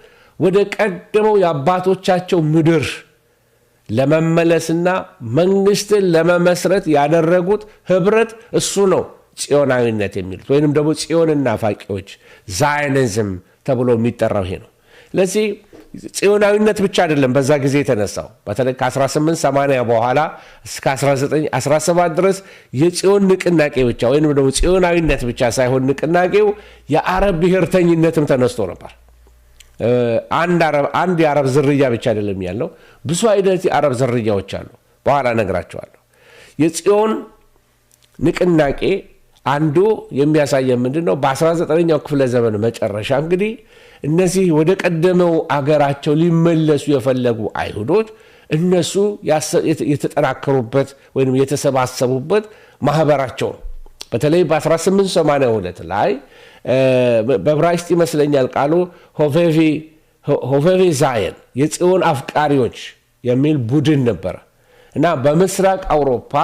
Speaker 1: ወደ ቀደመው የአባቶቻቸው ምድር ለመመለስና መንግስትን ለመመስረት ያደረጉት ህብረት እሱ ነው ጽዮናዊነት የሚሉት ወይንም ደግሞ ጽዮንና ፋቂዎች ዛይኒዝም ተብሎ የሚጠራው ይሄ ነው። ስለዚህ ጽዮናዊነት ብቻ አይደለም በዛ ጊዜ የተነሳው። በተለይ ከ1880 በኋላ እስከ 1917 ድረስ የጽዮን ንቅናቄ ብቻ ወይንም ደግሞ ጽዮናዊነት ብቻ ሳይሆን ንቅናቄው የአረብ ብሔርተኝነትም ተነስቶ ነበር። አንድ የአረብ ዝርያ ብቻ አይደለም ያለው፣ ብዙ አይነት የአረብ ዝርያዎች አሉ። በኋላ እነግራቸዋለሁ። የጽዮን ንቅናቄ አንዱ የሚያሳየን ምንድነው? በ19ኛው ክፍለ ዘመን መጨረሻ እንግዲህ እነዚህ ወደ ቀደመው አገራቸው ሊመለሱ የፈለጉ አይሁዶች እነሱ የተጠናከሩበት ወይም የተሰባሰቡበት ማህበራቸው ነው። በተለይ በ1882 ላይ በዕብራይስጥ ይመስለኛል ቃሉ ሆቬቬ ዛየን የጽዮን አፍቃሪዎች የሚል ቡድን ነበረ እና በምስራቅ አውሮፓ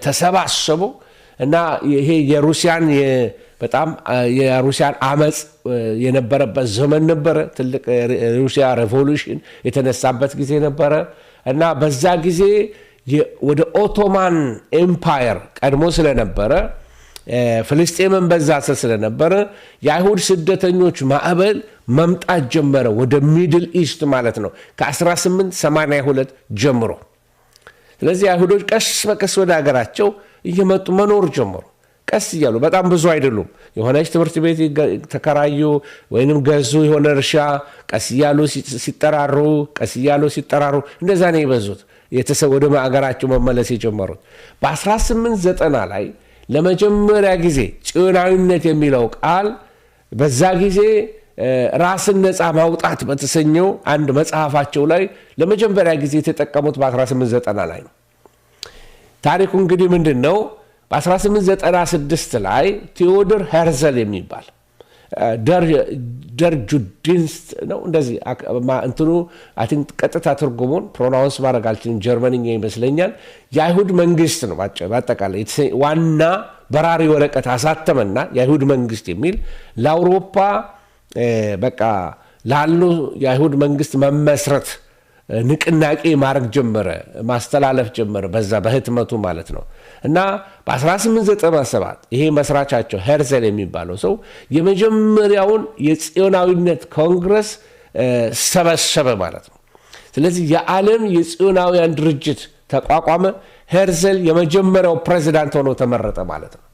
Speaker 1: ተሰባሰቡ እና ይሄ የሩሲያን አመፅ የነበረበት ዘመን ነበረ። ትልቅ ሩሲያ ሬቮሉሽን የተነሳበት ጊዜ ነበረ እና በዛ ጊዜ ወደ ኦቶማን ኤምፓየር ቀድሞ ስለነበረ ፍልስጤምን በዛ ስር ስለነበረ የአይሁድ ስደተኞች ማዕበል መምጣት ጀመረ ወደ ሚድል ኢስት ማለት ነው ከ1882 ጀምሮ። ስለዚህ አይሁዶች ቀስ በቀስ ወደ ሀገራቸው እየመጡ መኖር ጀመሩ። ቀስ እያሉ በጣም ብዙ አይደሉም። የሆነች ትምህርት ቤት ተከራዩ ወይንም ገዙ፣ የሆነ እርሻ ቀስ እያሉ ሲጠራሩ እንደዛ ነው የበዙት ወደ ሀገራቸው መመለስ የጀመሩት። በ1890 ላይ ለመጀመሪያ ጊዜ ጽዮናዊነት የሚለው ቃል በዛ ጊዜ ራስን ነፃ ማውጣት በተሰኘው አንድ መጽሐፋቸው ላይ ለመጀመሪያ ጊዜ የተጠቀሙት በ1890 ላይ ነው። ታሪኩ እንግዲህ ምንድን ነው? በ1896 ላይ ቴዎዶር ሄርዘል የሚባል ደርጁዲንስት ነው እንደዚህ እንትኑ ቀጥታ ትርጉሙን ፕሮናውንስ ማድረግ አልችልም፣ ጀርመንኛ ይመስለኛል። የአይሁድ መንግስት ነው በአጠቃላይ ዋና በራሪ ወረቀት አሳተመና የአይሁድ መንግስት የሚል ለአውሮፓ በቃ ላሉ የአይሁድ መንግስት መመስረት ንቅናቄ ማድረግ ጀመረ፣ ማስተላለፍ ጀመረ በዛ በህትመቱ ማለት ነው። እና በ1897 ይሄ መስራቻቸው ሄርዘል የሚባለው ሰው የመጀመሪያውን የጽዮናዊነት ኮንግረስ ሰበሰበ ማለት ነው። ስለዚህ የዓለም የጽዮናውያን ድርጅት ተቋቋመ። ሄርዘል የመጀመሪያው ፕሬዚዳንት ሆኖ ተመረጠ ማለት ነው።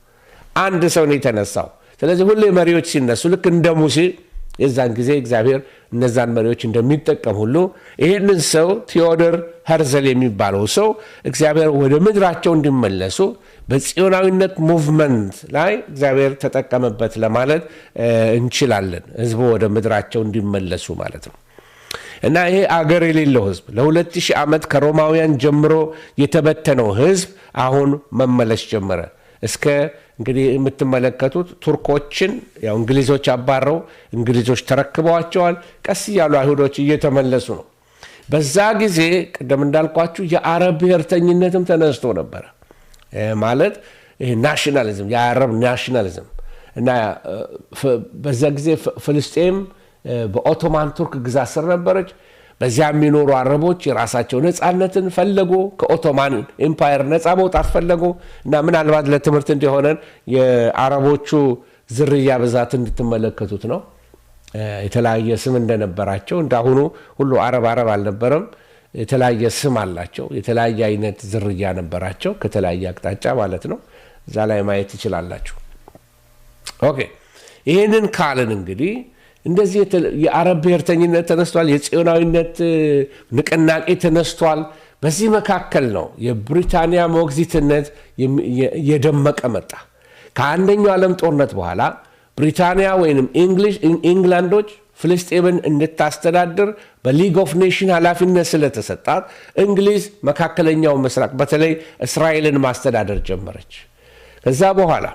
Speaker 1: አንድ ሰው ነው የተነሳው። ስለዚህ ሁሌ መሪዎች ሲነሱ ልክ እንደ ሙሴ የዛን ጊዜ እግዚአብሔር እነዛን መሪዎች እንደሚጠቀም ሁሉ ይህንን ሰው ቴዎዶር ሄርዘል የሚባለው ሰው እግዚአብሔር ወደ ምድራቸው እንዲመለሱ በጽዮናዊነት ሙቭመንት ላይ እግዚአብሔር ተጠቀመበት ለማለት እንችላለን። ህዝቡ ወደ ምድራቸው እንዲመለሱ ማለት ነው። እና ይሄ አገር የሌለው ህዝብ ለ2000 ዓመት ከሮማውያን ጀምሮ የተበተነው ህዝብ አሁን መመለስ ጀመረ። እስከ እንግዲህ የምትመለከቱት ቱርኮችን ያው እንግሊዞች አባረው እንግሊዞች ተረክበዋቸዋል። ቀስ እያሉ አይሁዶች እየተመለሱ ነው። በዛ ጊዜ ቅድም እንዳልኳችሁ የአረብ ብሔርተኝነትም ተነስቶ ነበረ። ማለት ናሽናሊዝም፣ የአረብ ናሽናሊዝም እና በዛ ጊዜ ፍልስጤም በኦቶማን ቱርክ ግዛት ስር ነበረች። በዚያ የሚኖሩ አረቦች የራሳቸው ነፃነትን ፈለጉ። ከኦቶማን ኤምፓየር ነፃ መውጣት ፈለጉ እና ምናልባት ለትምህርት እንዲሆነን የአረቦቹ ዝርያ ብዛት እንድትመለከቱት ነው። የተለያየ ስም እንደነበራቸው እንዳሁኑ ሁሉ አረብ አልነበረም። የተለያየ ስም አላቸው። የተለያየ አይነት ዝርያ ነበራቸው ከተለያየ አቅጣጫ ማለት ነው። እዛ ላይ ማየት ትችላላችሁ። ኦኬ ይህንን ካልን እንግዲህ እንደዚህ የአረብ ብሔርተኝነት ተነስቷል። የጽዮናዊነት ንቅናቄ ተነስቷል። በዚህ መካከል ነው የብሪታንያ ሞግዚትነት የደመቀ መጣ። ከአንደኛው ዓለም ጦርነት በኋላ ብሪታንያ ወይም ኢንግላንዶች ፍልስጤምን እንድታስተዳድር በሊግ ኦፍ ኔሽን ኃላፊነት ስለተሰጣት እንግሊዝ መካከለኛው ምስራቅ በተለይ እስራኤልን ማስተዳደር ጀመረች። ከዛ በኋላ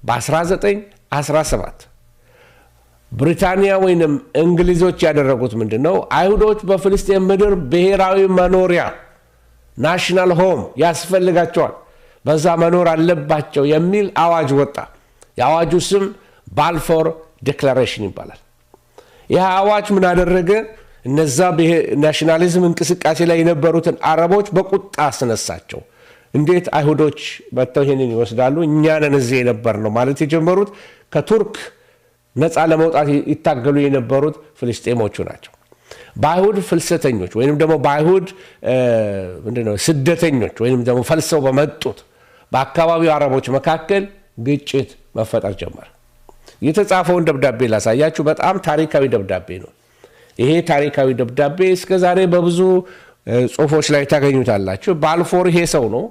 Speaker 1: በ1917 ብሪታንያ ወይንም እንግሊዞች ያደረጉት ምንድነው? አይሁዶች በፍልስጤም ምድር ብሔራዊ መኖሪያ ናሽናል ሆም ያስፈልጋቸዋል፣ በዛ መኖር አለባቸው የሚል አዋጅ ወጣ። የአዋጁ ስም ባልፎር ዲክላሬሽን ይባላል። ይህ አዋጅ ምን አደረገ? እነዛ ናሽናሊዝም እንቅስቃሴ ላይ የነበሩትን አረቦች በቁጣ አስነሳቸው። እንዴት አይሁዶች መጥተው ይሄንን ይወስዳሉ? እኛ ነን እዚህ የነበር ነው ማለት የጀመሩት። ከቱርክ ነፃ ለመውጣት ይታገሉ የነበሩት ፍልስጤሞቹ ናቸው። በአይሁድ ፍልሰተኞች ወይም ደግሞ በአይሁድ ስደተኞች ወይም ደግሞ ፈልሰው በመጡት በአካባቢው አረቦች መካከል ግጭት መፈጠር ጀመረ። የተጻፈውን ደብዳቤ ላሳያችሁ። በጣም ታሪካዊ ደብዳቤ ነው። ይሄ ታሪካዊ ደብዳቤ እስከዛሬ በብዙ ጽሁፎች ላይ ታገኙታላችሁ። ባልፎር ይሄ ሰው ነው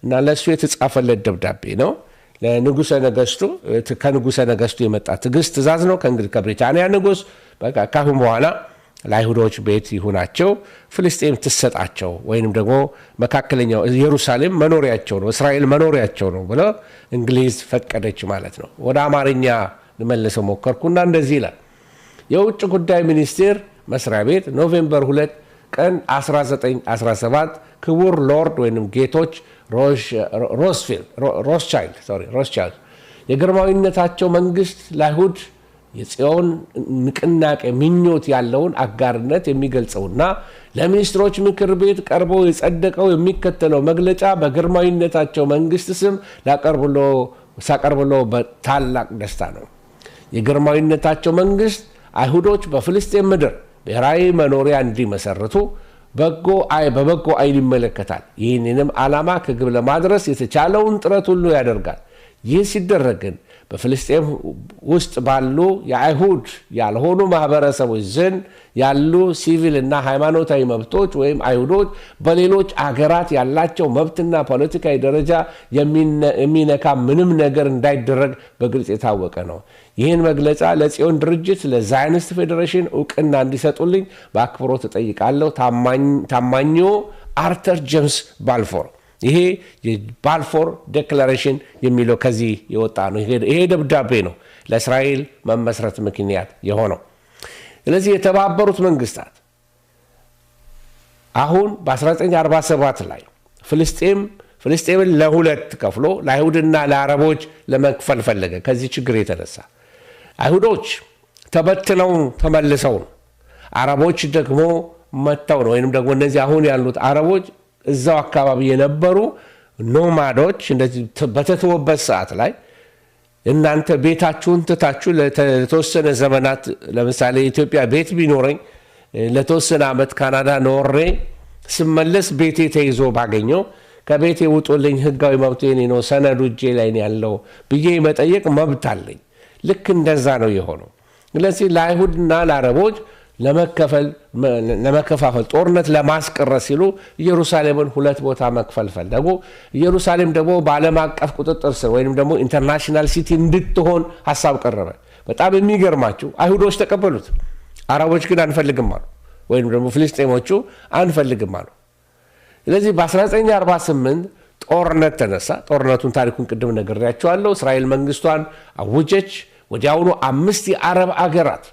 Speaker 1: እና ለእሱ የተጻፈለት ደብዳቤ ነው። ለንጉሰ ነገስቱ ከንጉሰ ነገስቱ የመጣ ትእዛዝ ነው ከብሪታንያ ንጉስ። በቃ ካሁን በኋላ ለአይሁዶች ቤት ይሁናቸው፣ ፍልስጤም ትሰጣቸው ወይንም ደግሞ መካከለኛው ኢየሩሳሌም መኖሪያቸው ነው፣ እስራኤል መኖሪያቸው ነው ብለው እንግሊዝ ፈቀደች ማለት ነው። ወደ አማርኛ ልመልሰው ሞከርኩና እንደዚህ ይላል። የውጭ ጉዳይ ሚኒስቴር መስሪያ ቤት ኖቬምበር 2 ቀን 1917 ክቡር ሎርድ ወይንም ጌቶች ሮስቻይልድ የግርማዊነታቸው መንግስት ለአይሁድ የጽዮን ንቅናቄ ምኞት ያለውን አጋርነት የሚገልጸውና ለሚኒስትሮች ምክር ቤት ቀርቦ የጸደቀው የሚከተለው መግለጫ በግርማዊነታቸው መንግስት ስም ሳቀርብሎ በታላቅ ደስታ ነው። የግርማዊነታቸው መንግስት አይሁዶች በፍልስጤም ምድር ብሔራዊ መኖሪያ እንዲመሰርቱ በበጎ አይን ይመለከታል። ይህንንም ዓላማ ከግብ ለማድረስ የተቻለውን ጥረት ሁሉ ያደርጋል። ይህ ሲደረግ ግን በፍልስጤም ውስጥ ባሉ የአይሁድ ያልሆኑ ማህበረሰቦች ዘንድ ያሉ ሲቪል እና ሃይማኖታዊ መብቶች ወይም አይሁዶች በሌሎች አገራት ያላቸው መብትና ፖለቲካዊ ደረጃ የሚነካ ምንም ነገር እንዳይደረግ በግልጽ የታወቀ ነው። ይህን መግለጫ ለጽዮን ድርጅት ለዛይኒስት ፌዴሬሽን እውቅና እንዲሰጡልኝ በአክብሮት እጠይቃለሁ። ታማኙ አርተር ጄምስ ባልፎር። ይሄ የባልፎር ዴክላሬሽን የሚለው ከዚህ የወጣ ነው። ይሄ ደብዳቤ ነው ለእስራኤል መመስረት ምክንያት የሆነው። ስለዚህ የተባበሩት መንግስታት አሁን በ1947 ላይ ፍልስጤምን ለሁለት ከፍሎ ለአይሁድና ለአረቦች ለመክፈል ፈለገ። ከዚህ ችግር የተነሳ አይሁዶች ተበትነው ተመልሰው ነው፣ አረቦች ደግሞ መጥተው ነው። ወይም ደግሞ እነዚህ አሁን ያሉት አረቦች እዛው አካባቢ የነበሩ ኖማዶች እንደዚህ በተተወበት ሰዓት ላይ እናንተ ቤታችሁን ትታችሁ ለተወሰነ ዘመናት፣ ለምሳሌ ኢትዮጵያ ቤት ቢኖረኝ ለተወሰነ ዓመት ካናዳ ኖሬ ስመለስ ቤቴ ተይዞ ባገኘው ከቤቴ ውጡልኝ፣ ህጋዊ መብቴ ነው፣ ሰነዱ እጄ ላይ ያለው ብዬ መጠየቅ መብት አለኝ። ልክ እንደዛ ነው የሆነው። ስለዚህ ለአይሁድና ለአረቦች ለመከፋፈል ጦርነት ለማስቀረት ሲሉ ኢየሩሳሌምን ሁለት ቦታ መክፈል ፈለጉ። ኢየሩሳሌም ደግሞ በዓለም አቀፍ ቁጥጥር ስር ወይም ደግሞ ኢንተርናሽናል ሲቲ እንድትሆን ሀሳብ ቀረበ። በጣም የሚገርማችሁ አይሁዶች ተቀበሉት፣ አረቦች ግን አንፈልግም አሉ፣ ወይም ደግሞ ፍልስጤሞቹ አንፈልግም አሉ። ስለዚህ በ1948 ጦርነት ተነሳ። ጦርነቱን ታሪኩን ቅድም ነግሬያቸዋለሁ። እስራኤል መንግስቷን አውጀች። ወዲያውኑ 5 የአረብ አገራት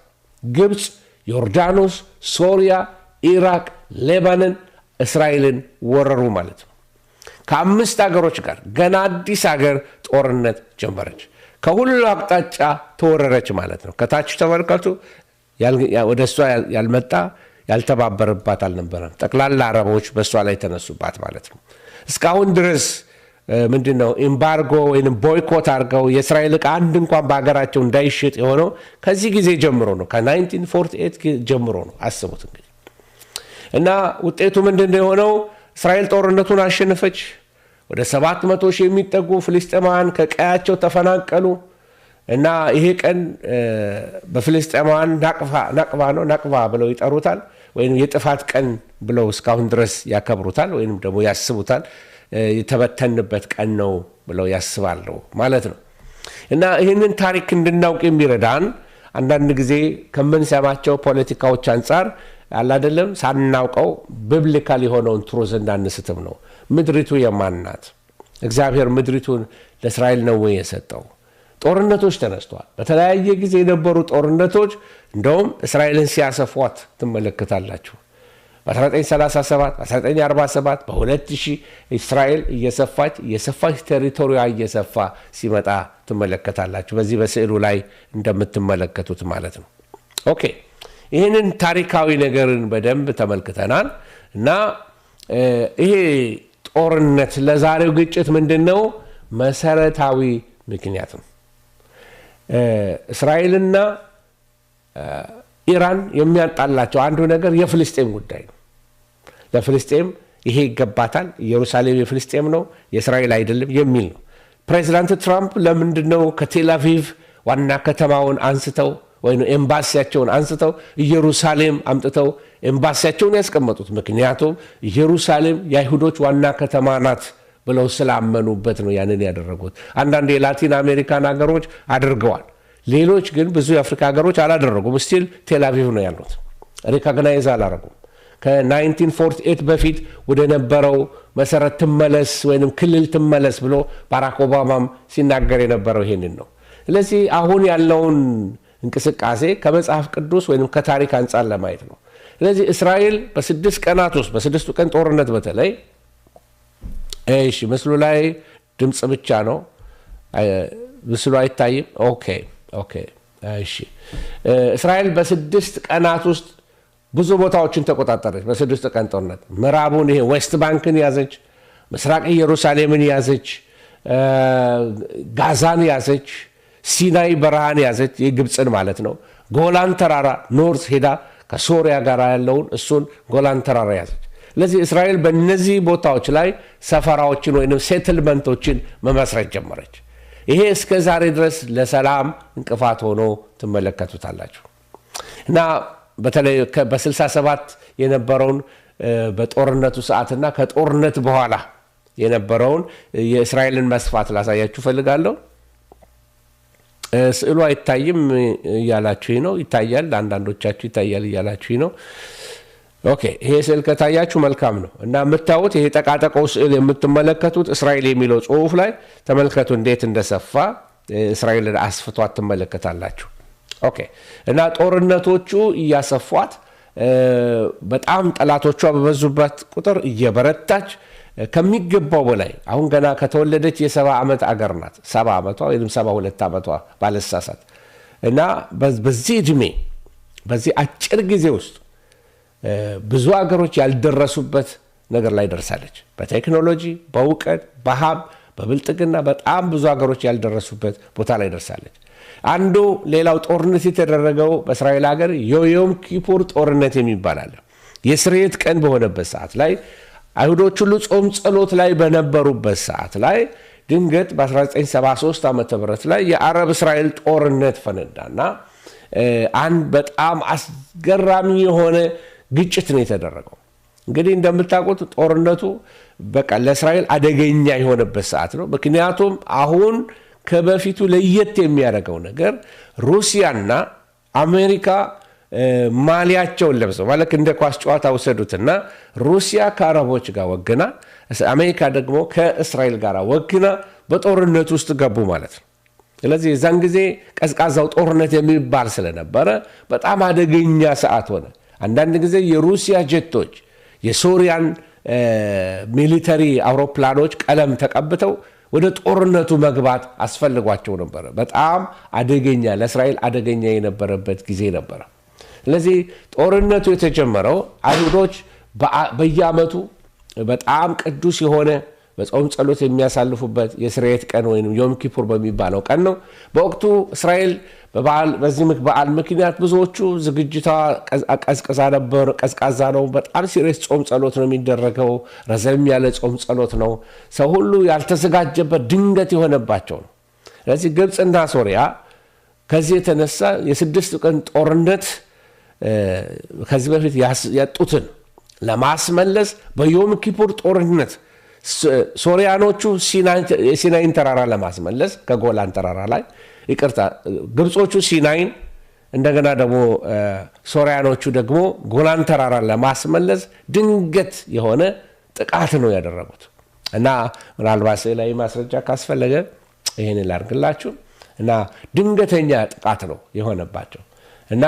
Speaker 1: ግብፅ፣ ዮርዳኖስ፣ ሶሪያ፣ ኢራቅ፣ ሌባኖን እስራኤልን ወረሩ ማለት ነው። ከ5 አገሮች ጋር ገና አዲስ አገር ጦርነት ጀመረች። ከሁሉ አቅጣጫ ተወረረች ማለት ነው። ከታች ተመልከቱ። ወደ እሷ ያልመጣ ያልተባበረባት አልነበረም። ጠቅላላ አረቦች በእሷ ላይ ተነሱባት ማለት ነው። እስካሁን ድረስ ምንድነው ኤምባርጎ ወይም ቦይኮት አድርገው የእስራኤል ዕቃ አንድ እንኳን በሀገራቸው እንዳይሸጥ የሆነው ከዚህ ጊዜ ጀምሮ ነው። ከ1948 ጀምሮ ነው። አስቡት እንግዲህ። እና ውጤቱ ምንድነው የሆነው? እስራኤል ጦርነቱን አሸነፈች። ወደ 700 ሺህ የሚጠጉ ፍልስጤማውያን ከቀያቸው ተፈናቀሉ። እና ይሄ ቀን በፍልስጤማውያን ናቅባ ብለው ይጠሩታል፣ ወይም የጥፋት ቀን ብለው እስካሁን ድረስ ያከብሩታል፣ ወይም ደግሞ ያስቡታል። የተበተንበት ቀን ነው ብለው ያስባሉ ማለት ነው። እና ይህንን ታሪክ እንድናውቅ የሚረዳን አንዳንድ ጊዜ ከምንሰማቸው ፖለቲካዎች አንጻር አላደለም ሳናውቀው ቢብሊካል የሆነውን ትሩዝ እንዳንስትም ነው። ምድሪቱ የማን ናት? እግዚአብሔር ምድሪቱን ለእስራኤል ነው ወይ የሰጠው? ጦርነቶች ተነስተዋል። በተለያየ ጊዜ የነበሩ ጦርነቶች እንደውም እስራኤልን ሲያሰፏት ትመለከታላችሁ። በ1937 በ1947 በ2000 እስራኤል እየሰፋች ቴሪቶሪያ እየሰፋ ሲመጣ ትመለከታላችሁ። በዚህ በስዕሉ ላይ እንደምትመለከቱት ማለት ነው። ኦኬ፣ ይህንን ታሪካዊ ነገርን በደንብ ተመልክተናል። እና ይሄ ጦርነት ለዛሬው ግጭት ምንድነው መሰረታዊ ምክንያት ነው? እስራኤልና ኢራን የሚያጣላቸው አንዱ ነገር የፍልስጤም ጉዳይ ነው። ለፍልስጤም ይሄ ይገባታል፣ ኢየሩሳሌም የፍልስጤም ነው የእስራኤል አይደለም የሚል ነው። ፕሬዚዳንት ትራምፕ ለምንድነው ከቴል አቪቭ ዋና ከተማውን አንስተው ወይም ኤምባሲያቸውን አንስተው ኢየሩሳሌም አምጥተው ኤምባሲያቸውን ያስቀመጡት? ምክንያቱም ኢየሩሳሌም የአይሁዶች ዋና ከተማ ናት ብለው ስላመኑበት ነው ያንን ያደረጉት። አንዳንድ የላቲን አሜሪካን ሀገሮች አድርገዋል። ሌሎች ግን ብዙ የአፍሪካ ሀገሮች አላደረጉም። ስቲል ቴል አቪቭ ነው ያሉት፣ ሪኮግናይዝ አላደረጉም። ከ1948 በፊት ወደ ነበረው መሰረት ትመለስ ወይም ክልል ትመለስ ብሎ ባራክ ኦባማም ሲናገር የነበረው ይሄንን ነው። ስለዚህ አሁን ያለውን እንቅስቃሴ ከመጽሐፍ ቅዱስ ወይም ከታሪክ አንጻር ለማየት ነው። ስለዚህ እስራኤል በ6 ቀናት ውስጥ በ6ቱ ቀን ጦርነት በተለይ እሺ፣ ምስሉ ላይ ድምፅ ብቻ ነው፣ ምስሉ አይታይም። ኦኬ፣ እሺ። እስራኤል በ6 ቀናት ውስጥ ብዙ ቦታዎችን ተቆጣጠረች። በ6 ቀን ጦርነት ምዕራቡን ይሄ ዌስት ባንክን ያዘች፣ ምስራቅ ኢየሩሳሌምን ያዘች፣ ጋዛን ያዘች፣ ሲናይ በረሃን ያዘች፣ የግብፅን ማለት ነው። ጎላን ተራራ ኖርዝ ሄዳ ከሶሪያ ጋር ያለውን እሱን ጎላን ተራራ ያዘች። ስለዚህ እስራኤል በእነዚህ ቦታዎች ላይ ሰፈራዎችን ወይም ሴትልመንቶችን መመስረት ጀመረች። ይሄ እስከ ዛሬ ድረስ ለሰላም እንቅፋት ሆኖ ትመለከቱታላችሁ። እና በተለይ በ67 የነበረውን በጦርነቱ ሰዓትና ከጦርነት በኋላ የነበረውን የእስራኤልን መስፋት ላሳያችሁ ፈልጋለሁ። ስዕሉ አይታይም እያላችሁ ነው። ይታያል፣ አንዳንዶቻችሁ ይታያል እያላችሁ ነው። ኦኬ፣ ይሄ ስዕል ከታያችሁ መልካም ነው። እና የምታዩት ይሄ ጠቃጠቀው ስዕል የምትመለከቱት እስራኤል የሚለው ጽሑፍ ላይ ተመልከቱ፣ እንዴት እንደሰፋ እስራኤልን አስፍቷት ትመለከታላችሁ። ኦኬ፣ እና ጦርነቶቹ እያሰፏት በጣም ጠላቶቿ በበዙበት ቁጥር እየበረታች ከሚገባው በላይ አሁን ገና ከተወለደች የ70 ዓመት አገር ናት። 70 ዓመቷ ወይም 72 ዓመቷ ባለሳሳት። እና በዚህ ዕድሜ በዚህ አጭር ጊዜ ውስጥ ብዙ አገሮች ያልደረሱበት ነገር ላይ ደርሳለች። በቴክኖሎጂ፣ በእውቀት፣ በሀብት፣ በብልጥግና በጣም ብዙ አገሮች ያልደረሱበት ቦታ ላይ ደርሳለች። አንዱ ሌላው ጦርነት የተደረገው በእስራኤል ሀገር የዮም ኪፑር ጦርነት የሚባል አለ። የስርየት ቀን በሆነበት ሰዓት ላይ አይሁዶች ሁሉ ጾም ጸሎት ላይ በነበሩበት ሰዓት ላይ ድንገት በ1973 ዓ.ም ላይ የአረብ እስራኤል ጦርነት ፈነዳና አንድ በጣም አስገራሚ የሆነ ግጭት ነው የተደረገው። እንግዲህ እንደምታውቁት ጦርነቱ በቃ ለእስራኤል አደገኛ የሆነበት ሰዓት ነው። ምክንያቱም አሁን ከበፊቱ ለየት የሚያደርገው ነገር ሩሲያና አሜሪካ ማሊያቸውን ለብሰው ማለት እንደ ኳስ ጨዋታ ወሰዱትና ሩሲያ ከአረቦች ጋር ወግና አሜሪካ ደግሞ ከእስራኤል ጋር ወግና በጦርነት ውስጥ ገቡ ማለት ነው። ስለዚህ የዛን ጊዜ ቀዝቃዛው ጦርነት የሚባል ስለነበረ በጣም አደገኛ ሰዓት ሆነ። አንዳንድ ጊዜ የሩሲያ ጀቶች የሶሪያን ሚሊተሪ አውሮፕላኖች ቀለም ተቀብተው ወደ ጦርነቱ መግባት አስፈልጓቸው ነበር። በጣም አደገኛ ለእስራኤል አደገኛ የነበረበት ጊዜ ነበር። ስለዚህ ጦርነቱ የተጀመረው አይሁዶች በየዓመቱ በጣም ቅዱስ የሆነ በጾም ጸሎት የሚያሳልፉበት የስርየት ቀን ወይም ዮም ኪፑር በሚባለው ቀን ነው። በወቅቱ እስራኤል በዚህ በዓል ምክንያት ብዙዎቹ ዝግጅቷ ቀዝቃዛ ነው። በጣም ሲሪየስ ጾም ጸሎት ነው የሚደረገው። ረዘም ያለ ጾም ጸሎት ነው። ሰው ሁሉ ያልተዘጋጀበት ድንገት የሆነባቸው ነው። ስለዚህ ግብፅና ሶሪያ ከዚህ የተነሳ የ6 ቀን ጦርነት ከዚህ በፊት ያጡትን ለማስመለስ በዮም ኪፑር ጦርነት ሶሪያኖቹ ሲናይን ተራራ ለማስመለስ ከጎላን ተራራ ላይ ይቅርታ ግብጾቹ ሲናይን እንደገና ደግሞ ሶሪያኖቹ ደግሞ ጎላን ተራራ ለማስመለስ ድንገት የሆነ ጥቃት ነው ያደረጉት እና ምናልባት ላይ ማስረጃ ካስፈለገ ይሄን ላርግላችሁ እና ድንገተኛ ጥቃት ነው የሆነባቸው እና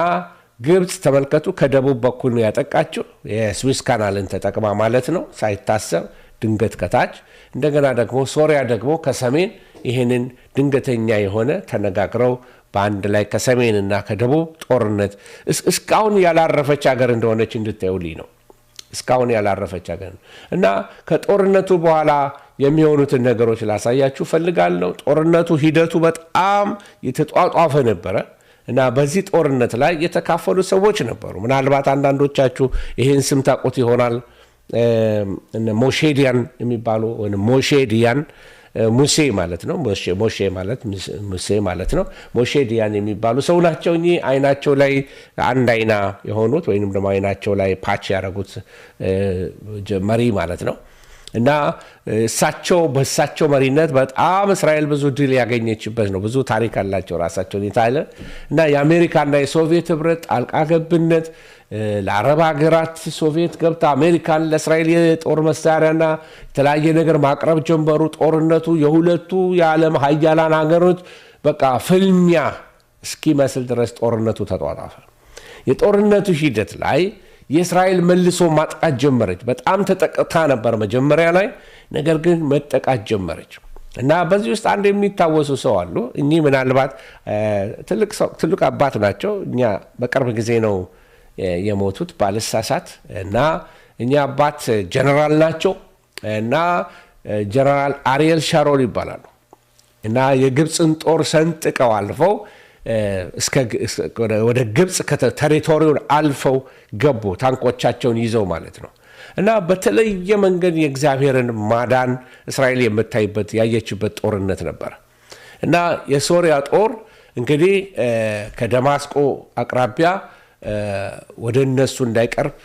Speaker 1: ግብጽ ተመልከቱ ከደቡብ በኩል ነው ያጠቃቸው የስዊስ ካናልን ተጠቅማ ማለት ነው ሳይታሰብ ድንገት ከታች እንደገና ደግሞ ሶሪያ ደግሞ ከሰሜን ይሄንን ድንገተኛ የሆነ ተነጋግረው በአንድ ላይ ከሰሜንና ከደቡብ ጦርነት እስካሁን ያላረፈች ሀገር እንደሆነች እንድታዩልኝ ነው። እስካሁን ያላረፈች ሀገር እና ከጦርነቱ በኋላ የሚሆኑትን ነገሮች ላሳያችሁ ፈልጋለሁ። ጦርነቱ ሂደቱ በጣም የተጧጧፈ ነበረ እና በዚህ ጦርነት ላይ የተካፈሉ ሰዎች ነበሩ። ምናልባት አንዳንዶቻችሁ ይሄን ስም ታውቁት ይሆናል። ሞሼዲያን የሚባሉ ወይም ሞሼዲያን ሙሴ ማለት ነው። ሞሼ ማለት ሙሴ ማለት ነው። ሞሼዲያን የሚባሉ ሰው ናቸው። እኚህ አይናቸው ላይ አንድ አይና የሆኑት ወይንም ደግሞ አይናቸው ላይ ፓች ያደረጉት መሪ ማለት ነው እና በእሳቸው መሪነት በጣም እስራኤል ብዙ ድል ያገኘችበት ነው። ብዙ ታሪክ አላቸው ራሳቸውን የታለ እና የአሜሪካና የሶቪየት ህብረት ጣልቃ ገብነት ለአረብ ሀገራት ሶቪየት ገብታ አሜሪካን ለእስራኤል የጦር መሳሪያና የተለያየ ነገር ማቅረብ ጀመሩ። ጦርነቱ የሁለቱ የዓለም ሀያላን ሀገሮች በቃ ፍልሚያ እስኪመስል ድረስ ጦርነቱ ተጧጧፈ። የጦርነቱ ሂደት ላይ የእስራኤል መልሶ ማጥቃት ጀመረች። በጣም ተጠቅታ ነበር መጀመሪያ ላይ፣ ነገር ግን መጠቃት ጀመረች እና በዚህ ውስጥ አንድ የሚታወሱ ሰው አሉ። እኚህ ምናልባት ትልቅ አባት ናቸው። እኛ በቅርብ ጊዜ ነው የሞቱት ባልሳሳት እና እኛ አባት ጀነራል ናቸው እና ጀነራል አሪየል ሻሮን ይባላሉ እና የግብፅን ጦር ሰንጥቀው አልፈው ወደ ግብፅ ቴሪቶሪውን አልፈው ገቡ ታንኮቻቸውን ይዘው ማለት ነው እና በተለየ መንገድ የእግዚአብሔርን ማዳን እስራኤል የምታይበት ያየችበት ጦርነት ነበር እና የሶሪያ ጦር እንግዲህ ከደማስቆ አቅራቢያ ወደ እነሱ እንዳይቀርብ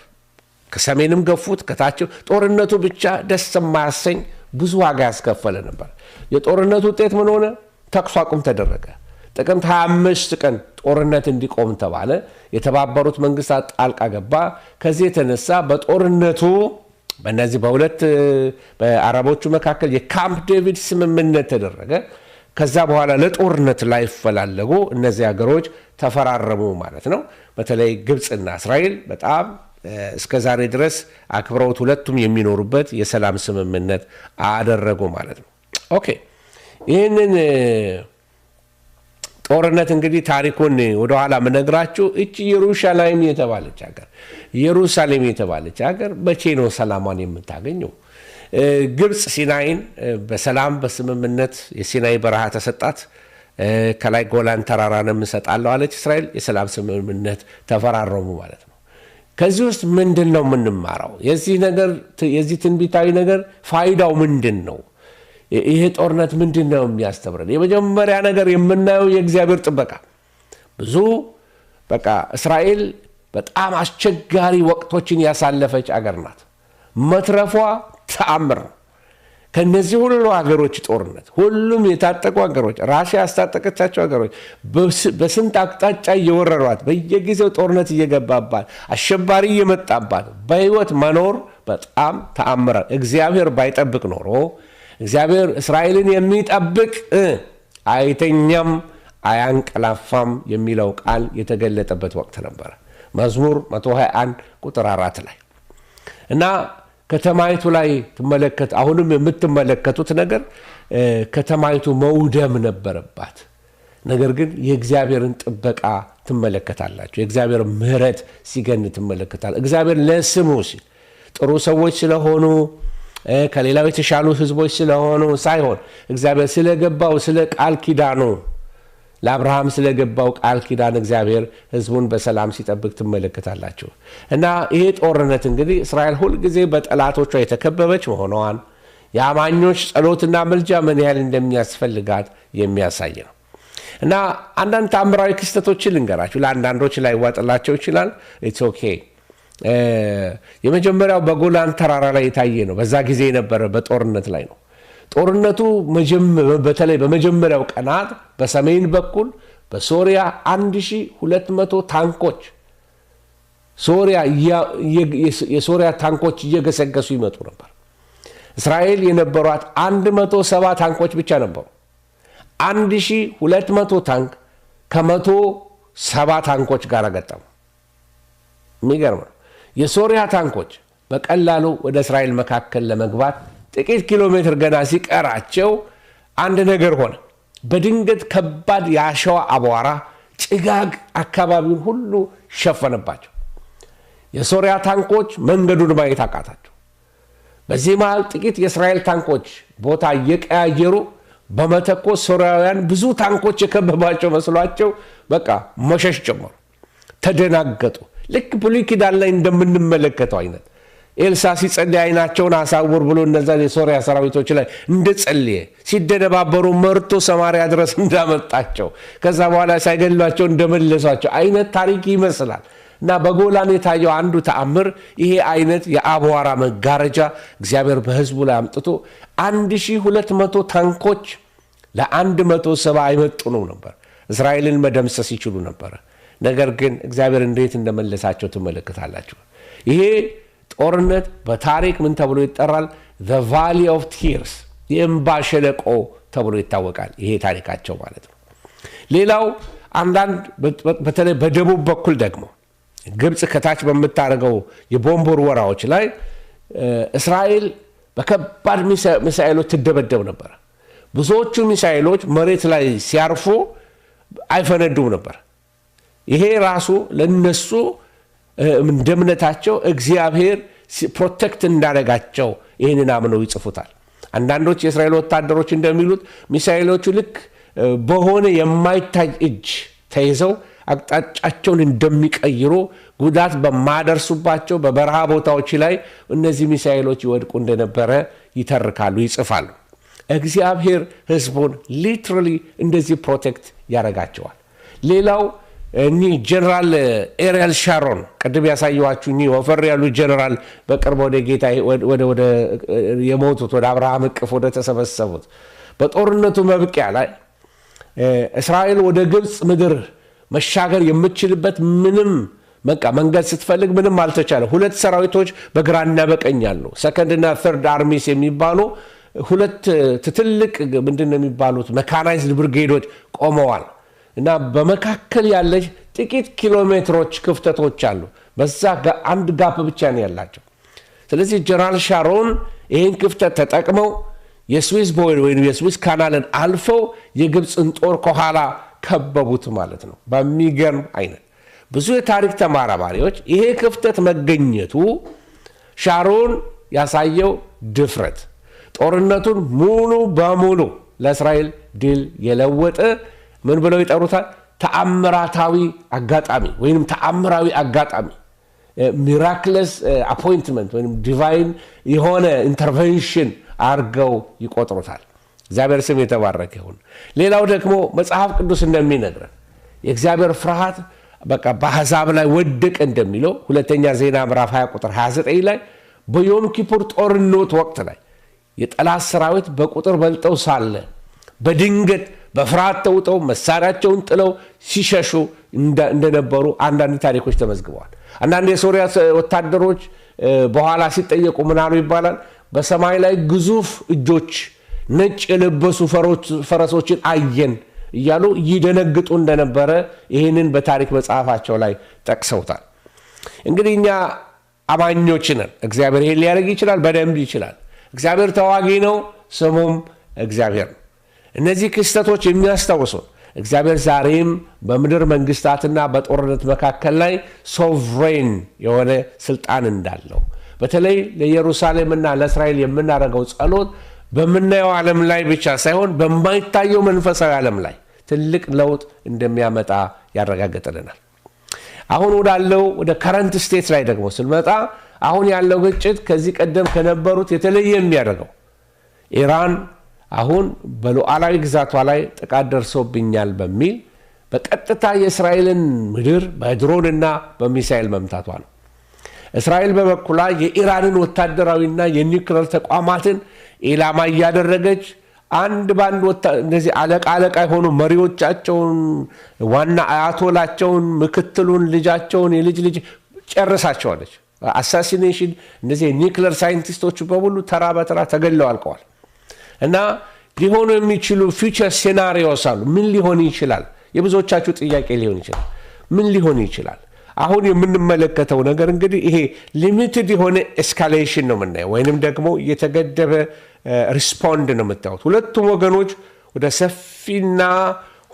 Speaker 1: ከሰሜንም ገፉት ከታቸው ጦርነቱ ብቻ ደስ የማያሰኝ ብዙ ዋጋ ያስከፈለ ነበር። የጦርነቱ ውጤት ምን ሆነ? ተኩስ አቁም ተደረገ። ጥቅምት 25 ቀን ጦርነት እንዲቆም ተባለ። የተባበሩት መንግስታት ጣልቃ ገባ። ከዚህ የተነሳ በጦርነቱ በእነዚህ በሁለት በአረቦቹ መካከል የካምፕ ዴቪድ ስምምነት ተደረገ። ከዛ በኋላ ለጦርነት ላይ ፈላለጉ እነዚህ ሀገሮች ተፈራረሙ ማለት ነው። በተለይ ግብፅና እስራኤል በጣም እስከ ዛሬ ድረስ አክብረውት ሁለቱም የሚኖሩበት የሰላም ስምምነት አደረጉ ማለት ነው። ኦኬ ይህንን ጦርነት እንግዲህ ታሪኩን ወደ ኋላ መነግራችሁ እቺ ኢየሩሳሌም የተባለች ሀገር መቼ ነው ሰላሟን የምታገኘው? ግብፅ ሲናይን በሰላም በስምምነት የሲናይ በረሃ ተሰጣት። ከላይ ጎላን ተራራንም እሰጣለሁ አለች እስራኤል። የሰላም ስምምነት ተፈራረሙ ማለት ነው። ከዚህ ውስጥ ምንድን ነው የምንማረው? የዚህ ትንቢታዊ ነገር ፋይዳው ምንድን ነው? ይሄ ጦርነት ምንድን ነው የሚያስተምረን? የመጀመሪያ ነገር የምናየው የእግዚአብሔር ጥበቃ። ብዙ በቃ እስራኤል በጣም አስቸጋሪ ወቅቶችን ያሳለፈች አገር ናት። መትረፏ ተአምር ነው። ከነዚህ ሁሉ ሀገሮች ጦርነት ሁሉም የታጠቁ ሀገሮች ራሽያ ያስታጠቀቻቸው ሀገሮች በስንት አቅጣጫ እየወረሯት በየጊዜው ጦርነት እየገባባት አሸባሪ እየመጣባት በህይወት መኖር በጣም ተአምር። እግዚአብሔር ባይጠብቅ ኖሮ እግዚአብሔር እስራኤልን የሚጠብቅ አይተኛም አያንቀላፋም የሚለው ቃል የተገለጠበት ወቅት ነበር። መዝሙር 121 ቁጥር 4 ላይ እና ከተማይቱ ላይ ትመለከት አሁንም የምትመለከቱት ነገር ከተማይቱ መውደም ነበረባት። ነገር ግን የእግዚአብሔርን ጥበቃ ትመለከታላችሁ። የእግዚአብሔር ምሕረት ሲገን ትመለከታል። እግዚአብሔር ለስሙ ሲል ጥሩ ሰዎች ስለሆኑ ከሌላው የተሻሉ ህዝቦች ስለሆኑ ሳይሆን እግዚአብሔር ስለገባው ስለ ቃል ኪዳኑ ለአብርሃም ስለገባው ቃል ኪዳን እግዚአብሔር ህዝቡን በሰላም ሲጠብቅ ትመለከታላችሁ። እና ይሄ ጦርነት እንግዲህ እስራኤል ሁልጊዜ በጠላቶቿ የተከበበች መሆኗን የአማኞች ጸሎትና ምልጃ ምን ያህል እንደሚያስፈልጋት የሚያሳይ ነው። እና አንዳንድ ተአምራዊ ክስተቶችን ልንገራችሁ። ለአንዳንዶች ላይ ዋጥላቸው ይችላል። ኢትስ ኦኬ። የመጀመሪያው በጎላን ተራራ ላይ የታየ ነው። በዛ ጊዜ የነበረ በጦርነት ላይ ነው። ጦርነቱ በተለይ በመጀመሪያው ቀናት በሰሜን በኩል በሶሪያ 1200 ታንኮች የሶሪያ ታንኮች እየገሰገሱ ይመጡ ነበር። እስራኤል የነበሯት 170 ታንኮች ብቻ ነበሩ። 1200 ታንክ ከ170 ታንኮች ጋር ገጠሙ። የሚገርም ነው። የሶሪያ ታንኮች በቀላሉ ወደ እስራኤል መካከል ለመግባት ጥቂት ኪሎ ሜትር ገና ሲቀራቸው አንድ ነገር ሆነ። በድንገት ከባድ የአሸዋ አቧራ ጭጋግ አካባቢውን ሁሉ ሸፈነባቸው። የሶሪያ ታንኮች መንገዱን ማየት አቃታቸው። በዚህ መሃል ጥቂት የእስራኤል ታንኮች ቦታ እየቀያየሩ በመተኮስ ሶሪያውያን ብዙ ታንኮች የከበባቸው መስሏቸው በቃ መሸሽ ጀመሩ። ተደናገጡ። ልክ ብሉይ ኪዳን ላይ እንደምንመለከተው አይነት ኤልሳ ሲጸልይ አይናቸውን አሳውር ብሎ እነዛ የሶሪያ ሰራዊቶች ላይ እንደጸልየ ሲደነባበሩ መርቶ ሰማሪያ ድረስ እንዳመጣቸው ከዛ በኋላ ሳይገሏቸው እንደመለሷቸው አይነት ታሪክ ይመስላል። እና በጎላን የታየው አንዱ ተአምር ይሄ አይነት የአቧራ መጋረጃ እግዚአብሔር በህዝቡ ላይ አምጥቶ 1200 ታንኮች ለ170 አይመጥኑ ነበር። እስራኤልን መደምሰስ ይችሉ ነበር። ነገር ግን እግዚአብሔር እንዴት እንደመለሳቸው ትመለከታላችሁ። ይሄ ጦርነት በታሪክ ምን ተብሎ ይጠራል? the valley of tears የእንባ ሸለቆ ተብሎ ይታወቃል። ይሄ ታሪካቸው ማለት ነው። ሌላው አንዳንድ በተለይ በደቡብ በኩል ደግሞ ግብጽ ከታች በምታደርገው የቦምብ ወራዎች ላይ እስራኤል በከባድ ሚሳኤሎች ትደበደብ ነበር። ብዙዎቹ ሚሳኤሎች መሬት ላይ ሲያርፉ አይፈነዱም ነበር። ይሄ ራሱ ለነሱ እንደ እምነታቸው እግዚአብሔር ፕሮቴክት እንዳደረጋቸው ይህንን አምነው ይጽፉታል። አንዳንዶች የእስራኤል ወታደሮች እንደሚሉት ሚሳኤሎቹ ልክ በሆነ የማይታይ እጅ ተይዘው አቅጣጫቸውን እንደሚቀይሩ ጉዳት በማደርሱባቸው በበረሃ ቦታዎች ላይ እነዚህ ሚሳኤሎች ይወድቁ እንደነበረ ይተርካሉ፣ ይጽፋሉ። እግዚአብሔር ህዝቡን ሊትራሊ እንደዚህ ፕሮቴክት ያደርጋቸዋል። ሌላው እኒህ ጀነራል ኤሪያል ሻሮን ቅድም ያሳየኋችሁ እኒህ ወፈር ያሉ ጀነራል በቅርብ ወደ ጌታ ወደ የሞቱት ወደ አብርሃም እቅፍ ወደ ተሰበሰቡት በጦርነቱ መብቂያ ላይ እስራኤል ወደ ግብጽ ምድር መሻገር የምትችልበት ምንም መንገድ ስትፈልግ ምንም አልተቻለ። ሁለት ሰራዊቶች በግራና በቀኝ አሉ። ሰከንድና ተርድ አርሚስ የሚባሉ ሁለት ትልቅ ምንድነው የሚባሉት መካናይዝድ ብርጌዶች ቆመዋል። እና በመካከል ያለች ጥቂት ኪሎ ሜትሮች ክፍተቶች አሉ። በዛ አንድ ጋፕ ብቻ ነው ያላቸው። ስለዚህ ጀነራል ሻሮን ይህን ክፍተት ተጠቅመው የስዊዝ ቦይ ወይም የስዊዝ ካናልን አልፈው የግብፅን ጦር ከኋላ ከበቡት ማለት ነው። በሚገርም አይነት ብዙ የታሪክ ተመራማሪዎች ይሄ ክፍተት መገኘቱ ሻሮን ያሳየው ድፍረት ጦርነቱን ሙሉ በሙሉ ለእስራኤል ድል የለወጠ ምን ብለው ይጠሩታል? ተአምራታዊ አጋጣሚ ወይም ተአምራዊ አጋጣሚ ሚራክለስ አፖይንትመንት ወይም ዲቫይን የሆነ ኢንተርቬንሽን አርገው ይቆጥሩታል። እግዚአብሔር ስም የተባረከ ይሁን። ሌላው ደግሞ መጽሐፍ ቅዱስ እንደሚነግረን የእግዚአብሔር ፍርሃት በቃ በአሕዛብ ላይ ወደቀ እንደሚለው ሁለተኛ ዜና ምዕራፍ 20 ቁጥር 29 ላይ በዮም ኪፑር ጦርነት ወቅት ላይ የጠላት ሰራዊት በቁጥር በልጠው ሳለ በድንገት በፍርሃት ተውጠው መሳሪያቸውን ጥለው ሲሸሹ እንደነበሩ አንዳንድ ታሪኮች ተመዝግበዋል። አንዳንድ የሶሪያ ወታደሮች በኋላ ሲጠየቁ ምን አሉ ይባላል? በሰማይ ላይ ግዙፍ እጆች ነጭ የለበሱ ፈረሶችን አየን እያሉ ይደነግጡ እንደነበረ ይህንን በታሪክ መጽሐፋቸው ላይ ጠቅሰውታል። እንግዲህ እኛ አማኞች ነን። እግዚአብሔር ይሄን ሊያደርግ ይችላል፣ በደንብ ይችላል። እግዚአብሔር ተዋጊ ነው፣ ስሙም እግዚአብሔር ነው። እነዚህ ክስተቶች የሚያስታውሱን እግዚአብሔር ዛሬም በምድር መንግስታትና በጦርነት መካከል ላይ ሶቨሬን የሆነ ስልጣን እንዳለው፣ በተለይ ለኢየሩሳሌምና ለእስራኤል የምናደርገው ጸሎት በምናየው ዓለም ላይ ብቻ ሳይሆን በማይታየው መንፈሳዊ ዓለም ላይ ትልቅ ለውጥ እንደሚያመጣ ያረጋግጥልናል። አሁን ወዳለው ወደ ከረንት ስቴት ላይ ደግሞ ስንመጣ አሁን ያለው ግጭት ከዚህ ቀደም ከነበሩት የተለየ የሚያደርገው ኢራን አሁን በሉዓላዊ ግዛቷ ላይ ጥቃት ደርሶብኛል በሚል በቀጥታ የእስራኤልን ምድር በድሮንና በሚሳኤል መምታቷ ነው። እስራኤል በበኩሏ የኢራንን ወታደራዊና የኒውክሌር ተቋማትን ኢላማ እያደረገች አንድ ባንድ እነዚህ አለቃ የሆኑ መሪዎቻቸውን፣ ዋና አያቶላቸውን፣ ምክትሉን፣ ልጃቸውን፣ የልጅ ልጅ ጨርሳቸዋለች። አሳሲኔሽን እነዚህ የኒውክሌር ሳይንቲስቶች በሙሉ ተራ በተራ ተገለው አልቀዋል። እና ሊሆኑ የሚችሉ ፊውቸር ሴናሪዮስ አሉ። ምን ሊሆን ይችላል? የብዙዎቻችሁ ጥያቄ ሊሆን ይችላል። ምን ሊሆን ይችላል? አሁን የምንመለከተው ነገር እንግዲህ ይሄ ሊሚትድ የሆነ ኤስካሌሽን ነው የምናየው፣ ወይንም ደግሞ የተገደበ ሪስፖንድ ነው የምታዩት። ሁለቱም ወገኖች ወደ ሰፊና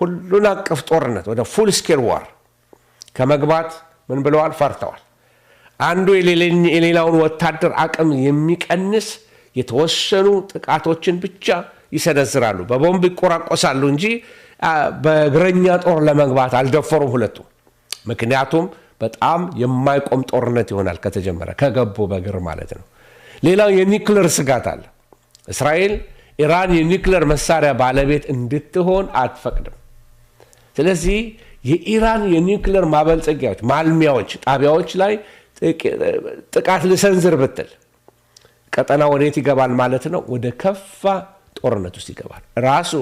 Speaker 1: ሁሉን አቀፍ ጦርነት ወደ ፉል ስኬል ዋር ከመግባት ምን ብለዋል? ፈርተዋል። አንዱ የሌላውን ወታደር አቅም የሚቀንስ የተወሰኑ ጥቃቶችን ብቻ ይሰነዝራሉ፣ በቦምብ ይቆራቆሳሉ እንጂ በእግረኛ ጦር ለመግባት አልደፈሩም ሁለቱም። ምክንያቱም በጣም የማይቆም ጦርነት ይሆናል ከተጀመረ ከገቡ በግር ማለት ነው። ሌላው የኒውክሌር ስጋት አለ። እስራኤል ኢራን የኒውክሌር መሳሪያ ባለቤት እንድትሆን አትፈቅድም። ስለዚህ የኢራን የኒውክሌር ማበልጸጊያዎች፣ ማልሚያዎች፣ ጣቢያዎች ላይ ጥቃት ልሰንዝር ብትል ቀጠና ወዴት ይገባል ማለት ነው? ወደ ከፋ ጦርነት ውስጥ ይገባል። ራሱ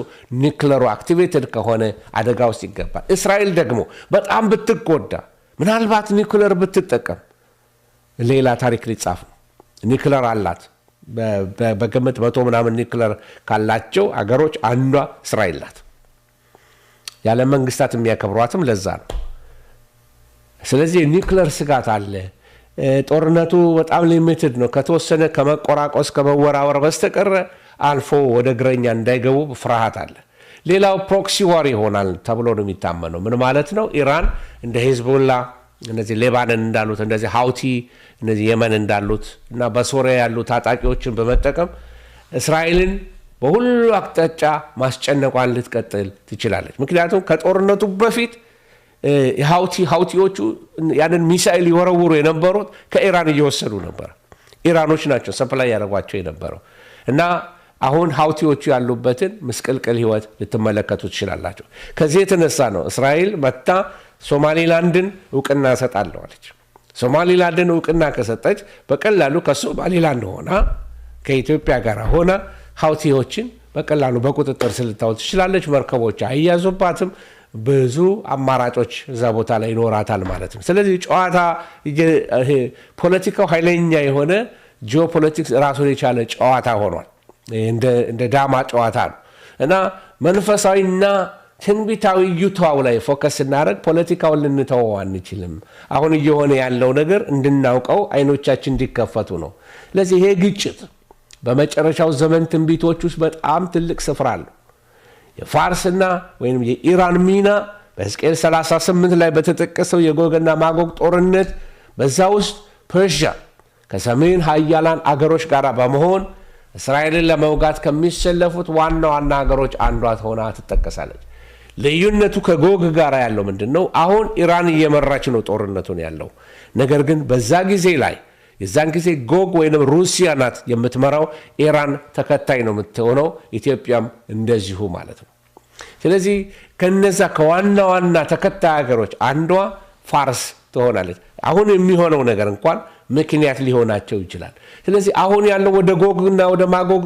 Speaker 1: ኒውክሌሩ አክቲቬትድ ከሆነ አደጋ ውስጥ ይገባል። እስራኤል ደግሞ በጣም ብትጎዳ፣ ምናልባት ኒውክሌር ብትጠቀም ሌላ ታሪክ ሊጻፍ ነው። ኒውክሌር አላት። በግምት 100 ምናምን ኒውክሌር ካላቸው አገሮች አንዷ እስራኤል ናት። የዓለም መንግስታት የሚያከብሯትም ለዛ ነው። ስለዚህ የኒውክሌር ስጋት አለ። ጦርነቱ በጣም ሊሚትድ ነው። ከተወሰነ ከመቆራቆስ ከመወራወር በስተቀር አልፎ ወደ እግረኛ እንዳይገቡ ፍርሃት አለ። ሌላው ፕሮክሲ ዋር ይሆናል ተብሎ ነው የሚታመነው። ምን ማለት ነው? ኢራን እንደ ሂዝቦላ፣ እነዚህ ሌባንን እንዳሉት፣ እንደዚህ ሀውቲ፣ እነዚህ የመን እንዳሉት እና በሶሪያ ያሉ ታጣቂዎችን በመጠቀም እስራኤልን በሁሉ አቅጣጫ ማስጨነቋን ልትቀጥል ትችላለች። ምክንያቱም ከጦርነቱ በፊት ሀውቲዎቹ ያንን ሚሳኤል ይወረውሩ የነበሩት ከኢራን እየወሰዱ ነበር። ኢራኖች ናቸው ሰፕላይ ያደረጓቸው የነበረው እና አሁን ሀውቲዎቹ ያሉበትን ምስቅልቅል ህይወት ልትመለከቱ ትችላላቸው። ከዚህ የተነሳ ነው እስራኤል መታ ሶማሊላንድን እውቅና ሰጣለሁ አለች። ሶማሊላንድን እውቅና ከሰጠች በቀላሉ ከሶማሊላንድ ሆና ከኢትዮጵያ ጋር ሆና ሀውቲዎችን በቀላሉ በቁጥጥር ስር ልታውል ትችላለች። መርከቦች አይያዙባትም። ብዙ አማራጮች እዛ ቦታ ላይ ይኖራታል ማለት ነው። ስለዚህ ጨዋታ ፖለቲካው ኃይለኛ የሆነ ጂኦፖለቲክስ ራሱን የቻለ ጨዋታ ሆኗል። እንደ ዳማ ጨዋታ ነው እና መንፈሳዊና ትንቢታዊ እይታው ላይ ፎከስ ስናደርግ ፖለቲካውን ልንተወው አንችልም። አሁን እየሆነ ያለው ነገር እንድናውቀው አይኖቻችን እንዲከፈቱ ነው። ስለዚህ ይሄ ግጭት በመጨረሻው ዘመን ትንቢቶች ውስጥ በጣም ትልቅ ስፍራ አለው። የፋርስና ወይም የኢራን ሚና በሕዝቅኤል 38 ላይ በተጠቀሰው የጎግና ማጎግ ጦርነት በዛ ውስጥ ፐርሺያ ከሰሜን ሀያላን አገሮች ጋር በመሆን እስራኤልን ለመውጋት ከሚሰለፉት ዋና ዋና ሀገሮች አንዷ ሆና ትጠቀሳለች። ልዩነቱ ከጎግ ጋር ያለው ምንድን ነው? አሁን ኢራን እየመራች ነው ጦርነቱን ያለው። ነገር ግን በዛ ጊዜ ላይ የዛን ጊዜ ጎግ ወይም ሩሲያ ናት የምትመራው፣ ኢራን ተከታይ ነው የምትሆነው፣ ኢትዮጵያም እንደዚሁ ማለት ነው። ስለዚህ ከነዛ ከዋና ዋና ተከታይ ሀገሮች አንዷ ፋርስ ትሆናለች። አሁን የሚሆነው ነገር እንኳን ምክንያት ሊሆናቸው ይችላል። ስለዚህ አሁን ያለው ወደ ጎግና ወደ ማጎግ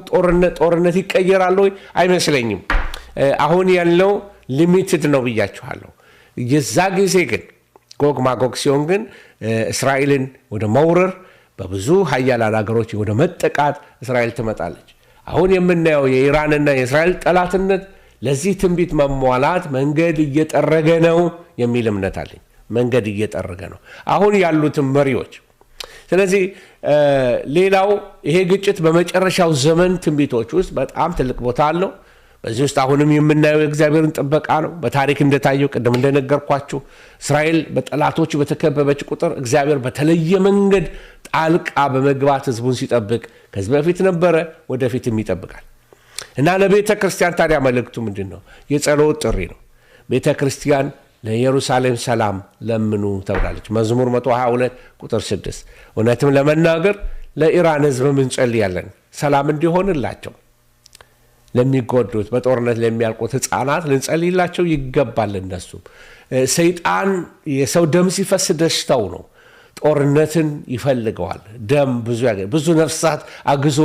Speaker 1: ጦርነት ይቀየራል ወይ? አይመስለኝም። አሁን ያለው ሊሚትድ ነው ብያችኋለሁ። የዛ ጊዜ ግን ጎግ ማጎግ ሲሆን ግን እስራኤልን ወደ መውረር በብዙ ሀያላን ሀገሮች ወደ መጠቃት እስራኤል ትመጣለች። አሁን የምናየው የኢራንና የእስራኤል ጠላትነት ለዚህ ትንቢት መሟላት መንገድ እየጠረገ ነው የሚል እምነት አለኝ። መንገድ እየጠረገ ነው አሁን ያሉትም መሪዎች። ስለዚህ ሌላው ይሄ ግጭት በመጨረሻው ዘመን ትንቢቶች ውስጥ በጣም ትልቅ ቦታ አለው። በዚህ ውስጥ አሁንም የምናየው የእግዚአብሔርን ጥበቃ ነው። በታሪክ እንደታየው ቅድም እንደነገርኳችሁ እስራኤል በጠላቶች በተከበበች ቁጥር እግዚአብሔር በተለየ መንገድ ጣልቃ በመግባት ህዝቡን ሲጠብቅ ከዚህ በፊት ነበረ፣ ወደፊትም ይጠብቃል። እና ለቤተ ክርስቲያን ታዲያ መልእክቱ ምንድን ነው? የጸሎት ጥሪ ነው። ቤተ ክርስቲያን ለኢየሩሳሌም ሰላም ለምኑ ተብላለች። መዝሙር 122 ቁጥር 6 እውነትም ለመናገር ለኢራን ህዝብ እንጸልያለን፣ ሰላም እንዲሆንላቸው። ለሚጎዱት በጦርነት ለሚያልቁት ህፃናት ልንጸልይላቸው ይገባል። እነሱም ሰይጣን የሰው ደም ሲፈስ ደስታው ነው። ጦርነትን ይፈልገዋል። ደም ብዙ ነፍሳት አግዞ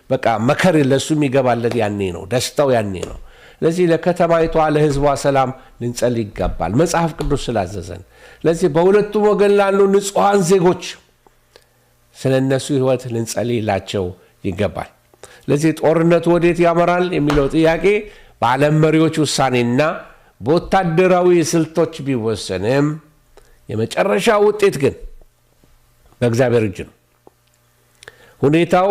Speaker 1: በቃ መከር ለሱ የሚገባለት ያኔ ነው፣ ደስታው ያኔ ነው። ለዚህ ለከተማይቷ ለህዝቧ ሰላም ልንጸልይ ይገባል መጽሐፍ ቅዱስ ስላዘዘን። ለዚህ በሁለቱም ወገን ላሉ ንጹሃን ዜጎች ስለነሱ ህይወት ልንጸልይላቸው ይገባል። ለዚህ ጦርነቱ ወዴት ያመራል የሚለው ጥያቄ በዓለም መሪዎች ውሳኔና በወታደራዊ ስልቶች ቢወሰንም የመጨረሻ ውጤት ግን በእግዚአብሔር እጅ ነው። ሁኔታው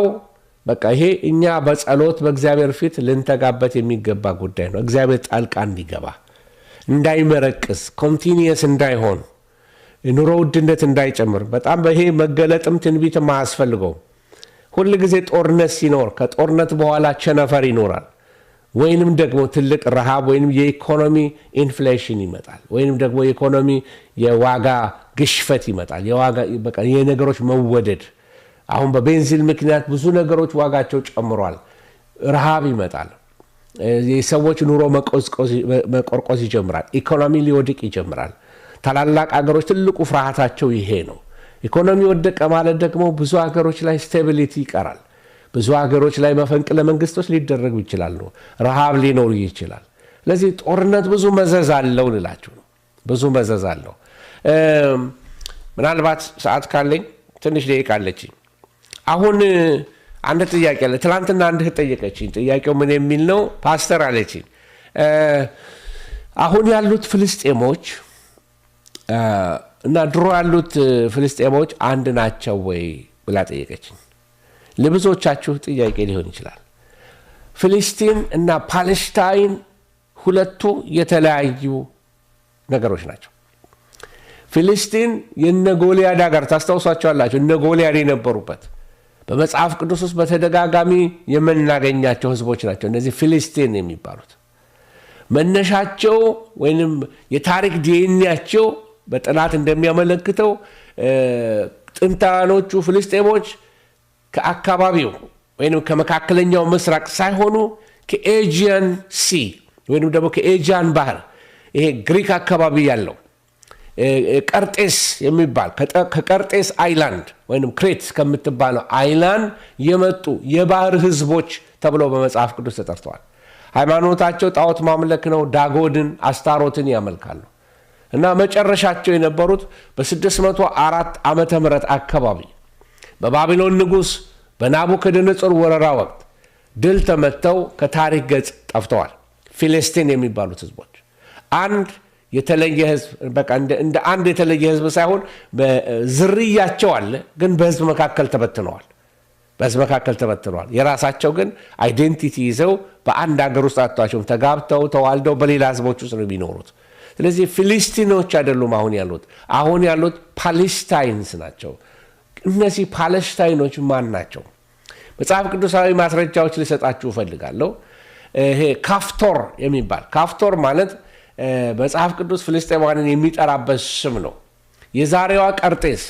Speaker 1: በቃ ይሄ እኛ በጸሎት በእግዚአብሔር ፊት ልንተጋበት የሚገባ ጉዳይ ነው። እግዚአብሔር ጣልቃ እንዲገባ፣ እንዳይመረቅስ፣ ኮንቲኒየስ እንዳይሆን፣ ኑሮ ውድነት እንዳይጨምር። በጣም በይሄ መገለጥም ትንቢትም አያስፈልገውም። ሁል ጊዜ ጦርነት ሲኖር ከጦርነት በኋላ ቸነፈር ይኖራል፣ ወይንም ደግሞ ትልቅ ረሃብ ወይንም የኢኮኖሚ ኢንፍሌሽን ይመጣል፣ ወይንም ደግሞ የኢኮኖሚ የዋጋ ግሽፈት ይመጣል። የነገሮች መወደድ። አሁን በቤንዚን ምክንያት ብዙ ነገሮች ዋጋቸው ጨምሯል። ረሃብ ይመጣል። የሰዎች ኑሮ መቆርቆዝ ይጀምራል። ኢኮኖሚ ሊወድቅ ይጀምራል። ታላላቅ አገሮች ትልቁ ፍርሃታቸው ይሄ ነው። ኢኮኖሚ ወደቀ ማለት ደግሞ ብዙ ሀገሮች ላይ ስቴቢሊቲ ይቀራል። ብዙ ሀገሮች ላይ መፈንቅለ መንግስቶች ሊደረጉ ይችላሉ። ረሃብ ሊኖር ይችላል። ለዚህ ጦርነት ብዙ መዘዝ አለው ልላችሁ ነው። ብዙ መዘዝ አለው። ምናልባት ሰዓት ካለኝ ትንሽ ደቂቃ አለችኝ። አሁን አንድ ጥያቄ አለ። ትላንትና አንድ ጠየቀችኝ። ጥያቄው ምን የሚል ነው? ፓስተር አለችኝ፣ አሁን ያሉት ፍልስጤሞች እና ድሮ ያሉት ፍልስጤሞች አንድ ናቸው ወይ ብላ ጠየቀችኝ። ለብዙዎቻችሁ ጥያቄ ሊሆን ይችላል። ፍልስጤም እና ፓለስታይን ሁለቱ የተለያዩ ነገሮች ናቸው። ፍልስጤም የነ ጎልያድ ሀገር ታስታውሷቸዋላችሁ። እነ ጎልያድ የነበሩበት በመጽሐፍ ቅዱስ ውስጥ በተደጋጋሚ የምናገኛቸው ህዝቦች ናቸው። እነዚህ ፍልስጤም የሚባሉት መነሻቸው ወይንም የታሪክ ዲኤንኤያቸው በጥናት እንደሚያመለክተው ጥንታኖቹ ፍልስጤሞች ከአካባቢው ወይንም ከመካከለኛው ምስራቅ ሳይሆኑ ከኤጂያን ሲ ወይንም ደግሞ ከኤጂያን ባህር ይሄ ግሪክ አካባቢ ያለው ቀርጤስ የሚባል ከቀርጤስ አይላንድ ወይንም ክሬት ከምትባለው አይላንድ የመጡ የባህር ህዝቦች ተብለው በመጽሐፍ ቅዱስ ተጠርተዋል። ሃይማኖታቸው ጣዖት ማምለክ ነው። ዳጎድን፣ አስታሮትን ያመልካሉ። እና መጨረሻቸው የነበሩት በ604 ዓመተ ምህረት አካባቢ በባቢሎን ንጉስ በናቡከደነጾር ወረራ ወቅት ድል ተመተው ከታሪክ ገጽ ጠፍተዋል። ፍልስጤም የሚባሉት ህዝቦች አንድ የተለየ ህዝብ በቃ እንደ አንድ የተለየ ህዝብ ሳይሆን ዝርያቸው አለ፣ ግን በህዝብ መካከል ተበትነዋል። የራሳቸው ግን አይዴንቲቲ ይዘው በአንድ ሀገር ውስጥ አጥቷቸውም ተጋብተው ተዋልደው በሌላ ህዝቦች ውስጥ ነው የሚኖሩት። ስለዚህ ፍልስጤሞች አይደሉም አሁን ያሉት ፓለስታይንስ ናቸው። እነዚህ ፓለስታይኖች ማን ናቸው? መጽሐፍ ቅዱሳዊ ማስረጃዎች ልሰጣችሁ እፈልጋለሁ። ይሄ ካፍቶር የሚባል ካፍቶር ማለት መጽሐፍ ቅዱስ ፍልስጤማውያንን የሚጠራበት ስም ነው። የዛሬዋ ቀርጤስ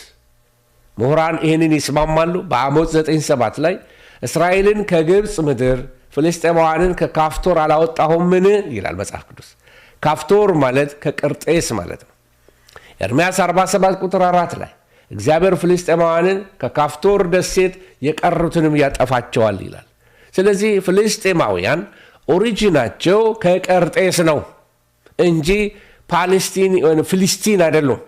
Speaker 1: ምሁራን ይህንን ይስማማሉ። በአሞጽ 9:7 ላይ እስራኤልን ከግብፅ ምድር ፍልስጤማውያንን ከካፍቶር አላወጣሁምን ይላል መጽሐፍ ቅዱስ። ካፍቶር ማለት ከቀርጤስ ማለት ነው። ኤርምያስ 47 ቁጥር 4 ላይ እግዚአብሔር ፍልስጤማውያንን ከካፍቶር ደሴት የቀሩትንም ያጠፋቸዋል ይላል። ስለዚህ ፍልስጤማውያን ኦሪጂናቸው ከቀርጤስ ነው እንጂ ፊሊስቲን አይደሉም።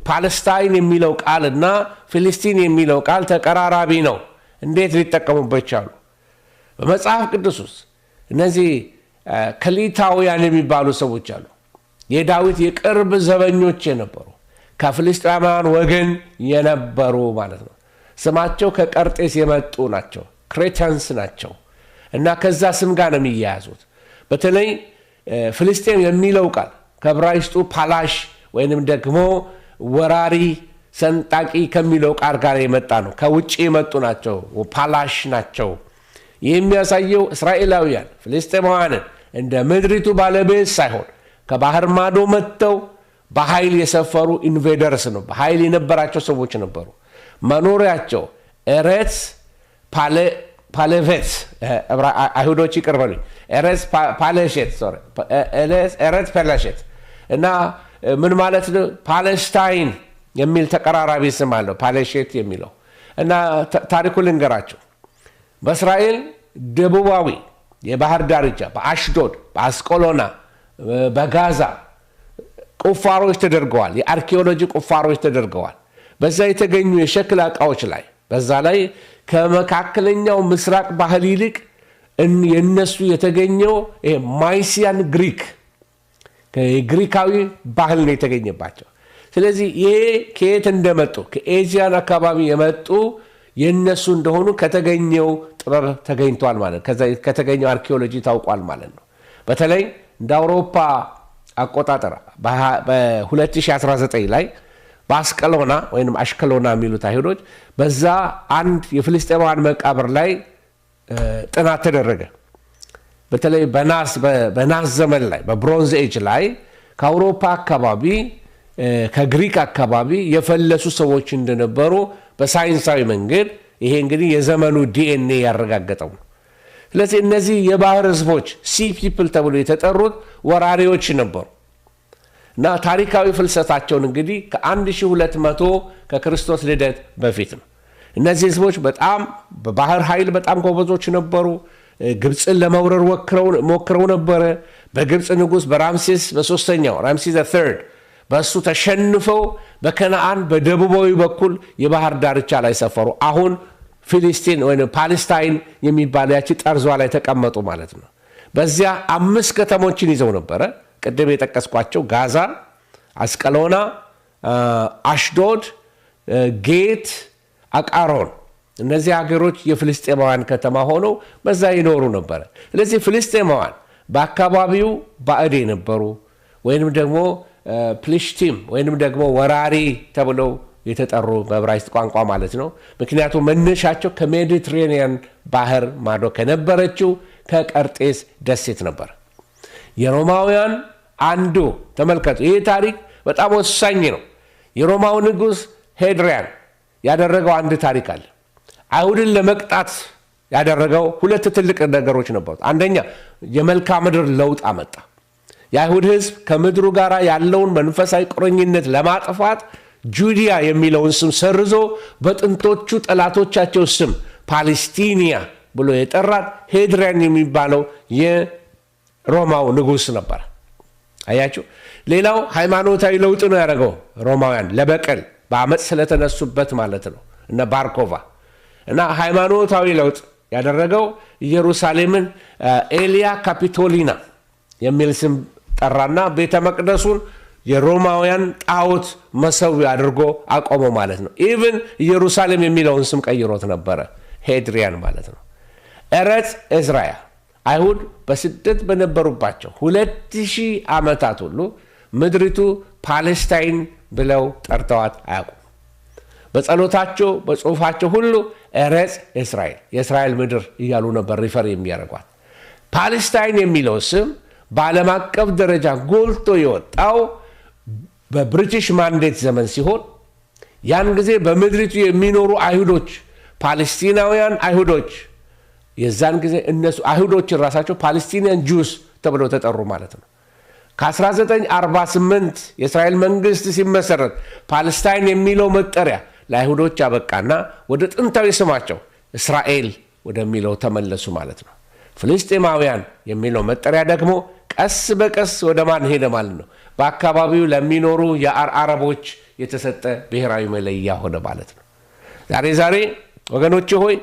Speaker 1: ፓለስታይን የሚለው ቃልና ፊሊስቲን የሚለው ቃል ተቀራራቢ ነው። እንዴት ሊጠቀሙበት ቻሉ? በመጽሐፍ ቅዱስ ውስጥ እነዚህ ከሊታውያን የሚባሉ ሰዎች አሉ። የዳዊት የቅርብ ዘበኞች የነበሩ ከፍልስጤማውያን ወገን የነበሩ ማለት ነው። ስማቸው ከቀርጤስ የመጡ ናቸው፣ ክሬተንስ ናቸው እና ከዛ ስም ጋር ነው የሚያያዙት። በተለይ ፍልስጤም የሚለው ቃል ከዕብራይስጡ ፓላሽ ወይንም ደግሞ ወራሪ ሰንጣቂ ከሚለው ቃል ጋር የመጣ ነው። ከውጭ የመጡ ናቸው፣ ፓላሽ ናቸው። ይህ የሚያሳየው እስራኤላውያን ፍልስጤማውያንን እንደ ምድሪቱ ባለቤት ሳይሆን ከባህር ማዶ መጥተው በኃይል የሰፈሩ ኢንቬደርስ ነው። በኃይል የነበራቸው ሰዎች ነበሩ። መኖሪያቸው ኤሬትስ ፓሌቬት አይሁዶች ይቅር በሉኝ፣ ኤሬትስ ፓሌሼት እና ምን ማለት ነው? ፓለስታይን የሚል ተቀራራቢ ስም አለው ፓሌሼት የሚለው እና ታሪኩ ልንገራቸው። በእስራኤል ደቡባዊ የባህር ዳርቻ በአሽዶድ፣ በአስቆሎና፣ በጋዛ ቁፋሮች ተደርገዋል። የአርኪኦሎጂ ቁፋሮች ተደርገዋል። በዛ የተገኙ የሸክላ ዕቃዎች ላይ በዛ ላይ ከመካከለኛው ምስራቅ ባህል ይልቅ የነሱ የተገኘው ማይሲያን ግሪካዊ ባህል ነው የተገኘባቸው። ስለዚህ ይሄ ከየት እንደመጡ ከኤዥያን አካባቢ የመጡ የነሱ እንደሆኑ ከተገኘው ጥበብ ተገኝቷል ማለት ከተገኘው አርኪኦሎጂ ታውቋል ማለት ነው። በተለይ እንደ አውሮፓ አቆጣጠር በ2019 ላይ በአስቀሎና ወይም አሽከሎና የሚሉት አይሁዶች በዛ አንድ የፍልስጤማውያን መቃብር ላይ ጥናት ተደረገ። በተለይ በናስ ዘመን ላይ በብሮንዝ ኤጅ ላይ ከአውሮፓ አካባቢ ከግሪክ አካባቢ የፈለሱ ሰዎች እንደነበሩ በሳይንሳዊ መንገድ ይሄ እንግዲህ የዘመኑ ዲኤንኤ ያረጋገጠው ነው። ስለዚህ እነዚህ የባህር ህዝቦች ሲ ፒፕል ተብሎ የተጠሩት ወራሪዎች ነበሩ እና ታሪካዊ ፍልሰታቸውን እንግዲህ ከ1200 ከክርስቶስ ልደት በፊት ነው። እነዚህ ህዝቦች በጣም በባህር ኃይል በጣም ጎበዞች ነበሩ። ግብፅን ለመውረር ሞክረው ነበረ። በግብፅ ንጉሥ በራምሴስ በሶስተኛው ራምሴስ III በእሱ ተሸንፈው በከነአን በደቡባዊ በኩል የባህር ዳርቻ ላይ ሰፈሩ። አሁን ፊሊስቲን ወይም ፓለስታይን የሚባል ያቺ ጠርዟ ላይ ተቀመጡ ማለት ነው። በዚያ 5 ከተሞችን ይዘው ነበረ። ቅድም የጠቀስኳቸው ጋዛ፣ አስቀሎና፣ አሽዶድ፣ ጌት፣ አቃሮን እነዚህ ሀገሮች የፍልስጤማውያን ከተማ ሆነው በዛ ይኖሩ ነበረ። ስለዚህ ፍልስጤማውያን በአካባቢው ባዕድ የነበሩ ወይንም ደግሞ ፕሊሽቲም ወይንም ደግሞ ወራሪ ተብለው የተጠሩ በዕብራይስጥ ቋንቋ ማለት ነው። ምክንያቱም መነሻቸው ከሜዲትሬኒያን ባህር ማዶ ከነበረችው ከቀርጤስ ደሴት ነበር። የሮማውያን አንዱ ተመልከቱ፣ ይህ ታሪክ በጣም ወሳኝ ነው። የሮማው ንጉሥ ሄድሪያን ያደረገው አንድ ታሪክ አለ። አይሁድን ለመቅጣት ያደረገው 2 ትልቅ ነገሮች ነበሩ። አንደኛ የመልክዓ ምድር ለውጥ አመጣ። የአይሁድ ሕዝብ ከምድሩ ጋር ያለውን መንፈሳዊ ቁርኝነት ለማጥፋት ጁዲያ የሚለውን ስም ሰርዞ በጥንቶቹ ጠላቶቻቸው ስም ፓለስቲኒያ ብሎ የጠራት ሄድሪያን የሚባለው የሮማው ንጉሥ ነበር። አያችሁ፣ ሌላው ሃይማኖታዊ ለውጥ ነው ያደረገው ሮማውያን ለበቀል በአመፅ ስለተነሱበት ማለት ነው። እነ ባርኮቫ እና ሃይማኖታዊ ለውጥ ያደረገው ኢየሩሳሌምን ኤሊያ ካፒቶሊና የሚል ስም ጠራና ቤተ መቅደሱን የሮማውያን ጣዖት መሰዊያ አድርጎ አቆመው ማለት ነው። ኢቭን ኢየሩሳሌም የሚለውን ስም ቀይሮት ነበረ፣ ሄድሪያን ማለት ነው። ኤረጽ እዝራያ አይሁድ በስደት በነበሩባቸው 2000 ዓመታት ሁሉ ምድሪቱ ፓለስታይን ብለው ጠርተዋት አያውቁም። በጸሎታቸው በጽሁፋቸው ሁሉ ኤረጽ እስራኤል የእስራኤል ምድር እያሉ ነበር ሪፈር የሚያደርጓት። ፓለስታይን የሚለው ስም በዓለም አቀፍ ደረጃ ጎልቶ የወጣው በብሪቲሽ ማንዴት ዘመን ሲሆን ያን ጊዜ በምድሪቱ የሚኖሩ አይሁዶች ፓለስቲናውያን አይሁዶች የዛን ጊዜ እነሱ አይሁዶችን ራሳቸው ፓለስቲኒያን ጁስ ተብለው ተጠሩ ማለት ነው። ከ1948 የእስራኤል መንግስት ሲመሰረት ፓለስታይን የሚለው መጠሪያ ለአይሁዶች አበቃና ወደ ጥንታዊ ስማቸው እስራኤል ወደሚለው ተመለሱ ማለት ነው። ፍልስጤማውያን የሚለው መጠሪያ ደግሞ ቀስ በቀስ ወደ ማን ሄደ ማለት ነው? በአካባቢው ለሚኖሩ የአረቦች የተሰጠ ብሔራዊ መለያ ሆነ ማለት ነው። ዛሬ ወገኖቼ ሆይ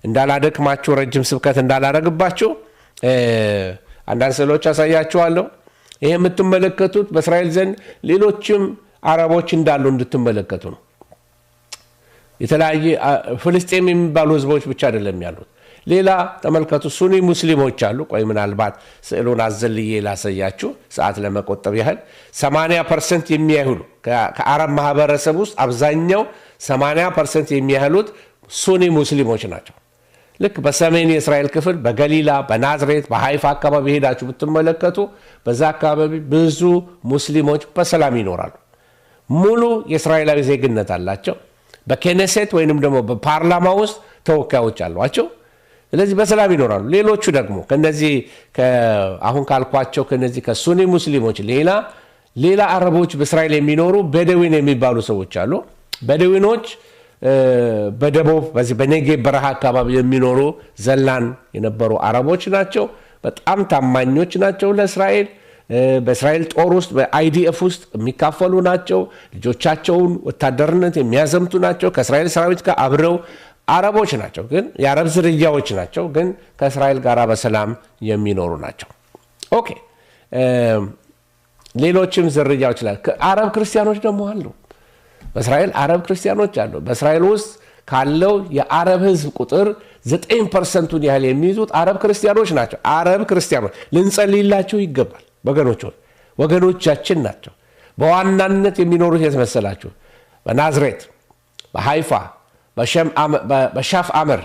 Speaker 1: እንዳላደክማችሁ ረጅም ስብከት እንዳላረግባችሁ አንዳንድ ስዕሎች አሳያችኋለሁ። ይሄ የምትመለከቱት በእስራኤል ዘንድ ሌሎችም አረቦች እንዳሉ እንድትመለከቱ ነው። የተለያየ ፍልስጤም የሚባሉ ህዝቦች ብቻ አይደለም ያሉት። ሌላ ተመልከቱ፣ ሱኒ ሙስሊሞች አሉ። ቆይ ምናልባት ስዕሉን አዘልዬ ላሳያችሁ ሰዓት ለመቆጠብ ያህል 80% የሚያህሉ ከአረብ ማህበረሰብ ውስጥ አብዛኛው 80% የሚያህሉት ሱኒ ሙስሊሞች ናቸው። ልክ በሰሜን የእስራኤል ክፍል በገሊላ፣ በናዝሬት፣ በሃይፋ አካባቢ ሄዳችሁ ብትመለከቱ በዛ አካባቢ ብዙ ሙስሊሞች በሰላም ይኖራሉ። ሙሉ የእስራኤላዊ ዜግነት አላቸው። በኬኔሴት ወይንም ደግሞ በፓርላማ ውስጥ ተወካዮች አሏቸው። ስለዚህ በሰላም ይኖራሉ። ሌሎቹ ደግሞ ከነዚህ አሁን ካልኳቸው ከነዚህ ከሱኒ ሙስሊሞች ሌላ አረቦች በእስራኤል የሚኖሩ በደዊን የሚባሉ ሰዎች አሉ። በደዊኖች በደቡብ በዚህ በኔጌብ በረሃ አካባቢ የሚኖሩ ዘላን የነበሩ አረቦች ናቸው። በጣም ታማኞች ናቸው ለእስራኤል። በእስራኤል ጦር ውስጥ በአይዲኤፍ ውስጥ የሚካፈሉ ናቸው። ልጆቻቸውን ወታደርነት የሚያዘምቱ ናቸው። ከእስራኤል ሰራዊት ጋር አብረው አረቦች ናቸው፣ ግን የአረብ ዝርያዎች ናቸው፣ ግን ከእስራኤል ጋር በሰላም የሚኖሩ ናቸው። ኦኬ፣ ሌሎችም ዝርያዎች ላይ አረብ ክርስቲያኖች ደግሞ አሉ። በእስራኤል አረብ ክርስቲያኖች አሉ። በእስራኤል ውስጥ ካለው የአረብ ህዝብ ቁጥር 9%ቱን ያህል የሚይዙት አረብ ክርስቲያኖች ናቸው። አረብ ክርስቲያኖች ልንጸልይላቸው ይገባል። ወገኖቻችን ናቸው። በዋናነት የሚኖሩት የት መሰላችሁ? በናዝሬት፣ በሃይፋ፣ በሻፍ አምር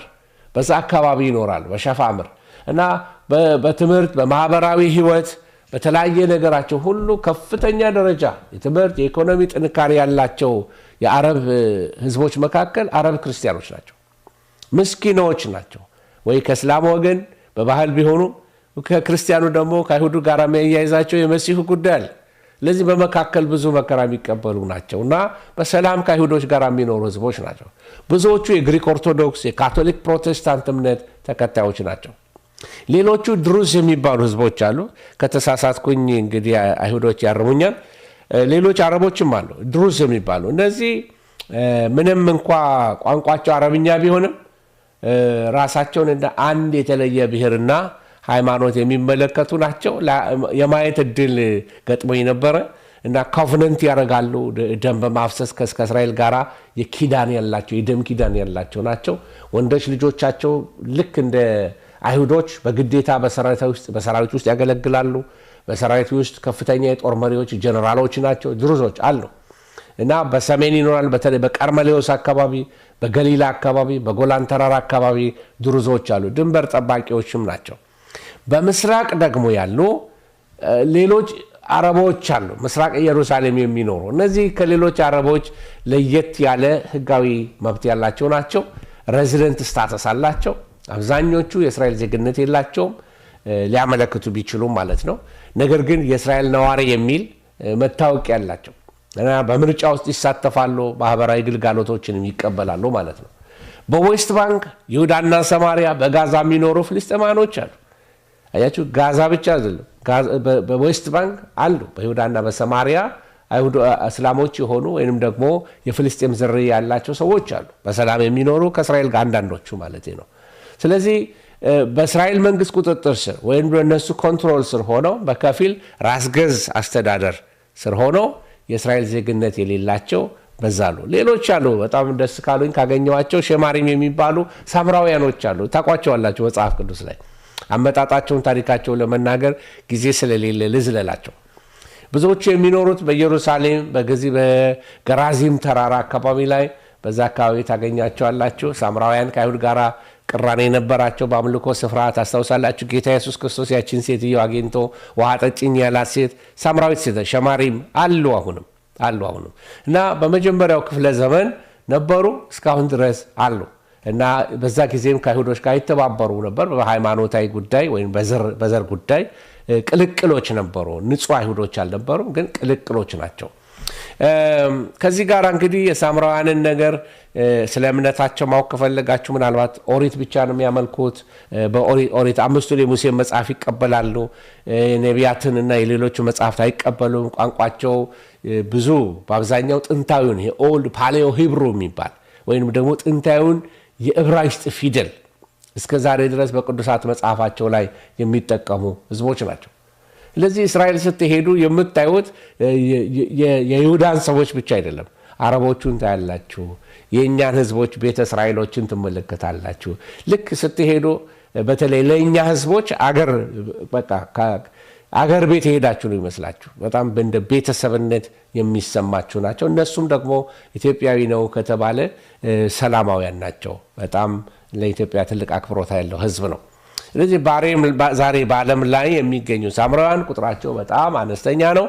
Speaker 1: በዛ አካባቢ ይኖራሉ። በሻፍ አምር እና በትምህርት በማህበራዊ ህይወት በተለያየ ነገራቸው ሁሉ ከፍተኛ ደረጃ የትምህርት የኢኮኖሚ ጥንካሬ ያላቸው የአረብ ህዝቦች መካከል አረብ ክርስቲያኖች ናቸው። ምስኪኖች ናቸው። ወይ ከእስላም ወገን በባህል ቢሆኑ ከክርስቲያኑ ደግሞ ከአይሁዱ ጋር የሚያያይዛቸው የመሲሁ ጉዳይ አለ። ለዚህ በመካከል ብዙ መከራ የሚቀበሉ ናቸው እና በሰላም ከአይሁዶች ጋር የሚኖሩ ህዝቦች ናቸው። ብዙዎቹ የግሪክ ኦርቶዶክስ፣ የካቶሊክ ፕሮቴስታንት እምነት ተከታዮች ናቸው። ሌሎቹ ድሩዝ የሚባሉ ህዝቦች አሉ። ከተሳሳትኩኝ እንግዲህ አይሁዶች ያርሙኛል። ሌሎች አረቦችም አሉ ድሩዝ የሚባሉ። እነዚህ ምንም እንኳ ቋንቋቸው አረብኛ ቢሆንም ራሳቸውን እንደ አንድ የተለየ ብሔርና ሃይማኖት የሚመለከቱ ናቸው። የማየት እድል ገጥሞኝ ነበረ እና ኮቨነንት ያደርጋሉ። ደም በማፍሰስ ከእስራኤል ጋር የኪዳን ያላቸው የደም ኪዳን ያላቸው ናቸው። ወንዶች ልጆቻቸው ልክ እንደ አይሁዶች በግዴታ በሰራዊት ውስጥ ያገለግላሉ። በሰራዊት ውስጥ ከፍተኛ የጦር መሪዎች ጀነራሎች ናቸው። ድሩዞች አሉ እና በሰሜን ይኖራል። በተለይ በቀርሜሎስ አካባቢ፣ በገሊላ አካባቢ፣ በጎላን ተራራ አካባቢ ድሩዞች አሉ። ድንበር ጠባቂዎችም ናቸው። በምስራቅ ደግሞ ያሉ ሌሎች አረቦች አሉ። ምስራቅ ኢየሩሳሌም የሚኖሩ እነዚህ ከሌሎች አረቦች ለየት ያለ ህጋዊ መብት ያላቸው ናቸው። ሬዚደንት ስታተስ አላቸው። አብዛኞቹ የእስራኤል ዜግነት የላቸውም፣ ሊያመለክቱ ቢችሉም ማለት ነው። ነገር ግን የእስራኤል ነዋሪ የሚል መታወቂያ ያላቸው እና በምርጫ ውስጥ ይሳተፋሉ፣ ማህበራዊ ግልጋሎቶችንም ይቀበላሉ ማለት ነው። በዌስት ባንክ ይሁዳና ሰማሪያ፣ በጋዛ የሚኖሩ ፍልስጤማኖች አሉ። አያችሁ፣ ጋዛ ብቻ አይደለም፣ በዌስት ባንክ አሉ። በይሁዳና በሰማሪያ እስላሞች የሆኑ ወይንም ደግሞ የፍልስጤም ዝርያ ያላቸው ሰዎች አሉ፣ በሰላም የሚኖሩ ከእስራኤል ጋር አንዳንዶቹ ማለት ነው። ስለዚህ በእስራኤል መንግስት ቁጥጥር ስር ወይም በእነሱ ኮንትሮል ስር ሆነው በከፊል ራስ ገዝ አስተዳደር ስር ሆነው የእስራኤል ዜግነት የሌላቸው በዛሉ። ሌሎች አሉ። በጣም ደስ ካሉኝ ካገኘዋቸው ሸማሪም የሚባሉ ሳምራውያኖች አሉ። ታቋቸዋላቸው መጽሐፍ ቅዱስ ላይ። አመጣጣቸውን ታሪካቸውን ለመናገር ጊዜ ስለሌለ ልዝለላቸው። ብዙዎቹ የሚኖሩት በኢየሩሳሌም በገራዚም ተራራ አካባቢ ላይ በዛ አካባቢ ታገኛቸዋላችሁ። ሳምራውያን ከአይሁድ ጋር ቅራኔ የነበራቸው በአምልኮ ስፍራ ታስታውሳላችሁ። ጌታ ኢየሱስ ክርስቶስ ያችን ሴትዮ አግኝቶ ውሃ ጠጭኝ ያላት ሴት ሳምራዊት ሴት ሸማሪም አሉ አሁንም እና በመጀመሪያው ክፍለ ዘመን ነበሩ፣ እስካሁን ድረስ አሉ እና በዛ ጊዜም ከአይሁዶች ጋር ይተባበሩ ነበር በሃይማኖታዊ ጉዳይ ወይም በዘር ጉዳይ ቅልቅሎች ነበሩ ንጹህ አይሁዶች አልነበሩም ግን ቅልቅሎች ናቸው ከዚህ ጋር እንግዲህ የሳምራውያንን ነገር ስለ እምነታቸው ማወቅ ከፈለጋችሁ ምናልባት ኦሪት ብቻ ነው የሚያመልኩት በኦሪት አምስቱ የሙሴ መጽሐፍ ይቀበላሉ ነቢያትንና የሌሎች መጽሐፍት አይቀበሉም ቋንቋቸው ብዙ በአብዛኛው ጥንታዊውን የኦልድ ፓሌዮ ሂብሩ የሚባል ወይንም ደግሞ ጥንታዊውን የዕብራይስጥ ፊደል እስከ ዛሬ ድረስ በቅዱሳት መጽሐፋቸው ላይ የሚጠቀሙ ህዝቦች ናቸው ስለዚህ እስራኤል ስትሄዱ የምታዩት የይሁዳን ሰዎች ብቻ አይደለም አረቦቹን ታያላችሁ የኛን ህዝቦች ቤተ እስራኤሎችን ትመለከታላችሁ ልክ ስትሄዱ በተለይ ለኛ ህዝቦች አገር ቤት ሄዳችሁ ነው ይመስላችሁ በጣም እንደ ቤተሰብነት የሚሰማችሁ ናቸው እነሱም ደግሞ ኢትዮጵያዊ ነው ከተባለ ሰላማውያን ናቸው በጣም ለኢትዮጵያ ትልቅ አክብሮት ያለው ህዝብ ነው ስለዚህ ዛሬ በዓለም ላይ የሚገኙ ሳምራውያን ቁጥራቸው በጣም አነስተኛ ነው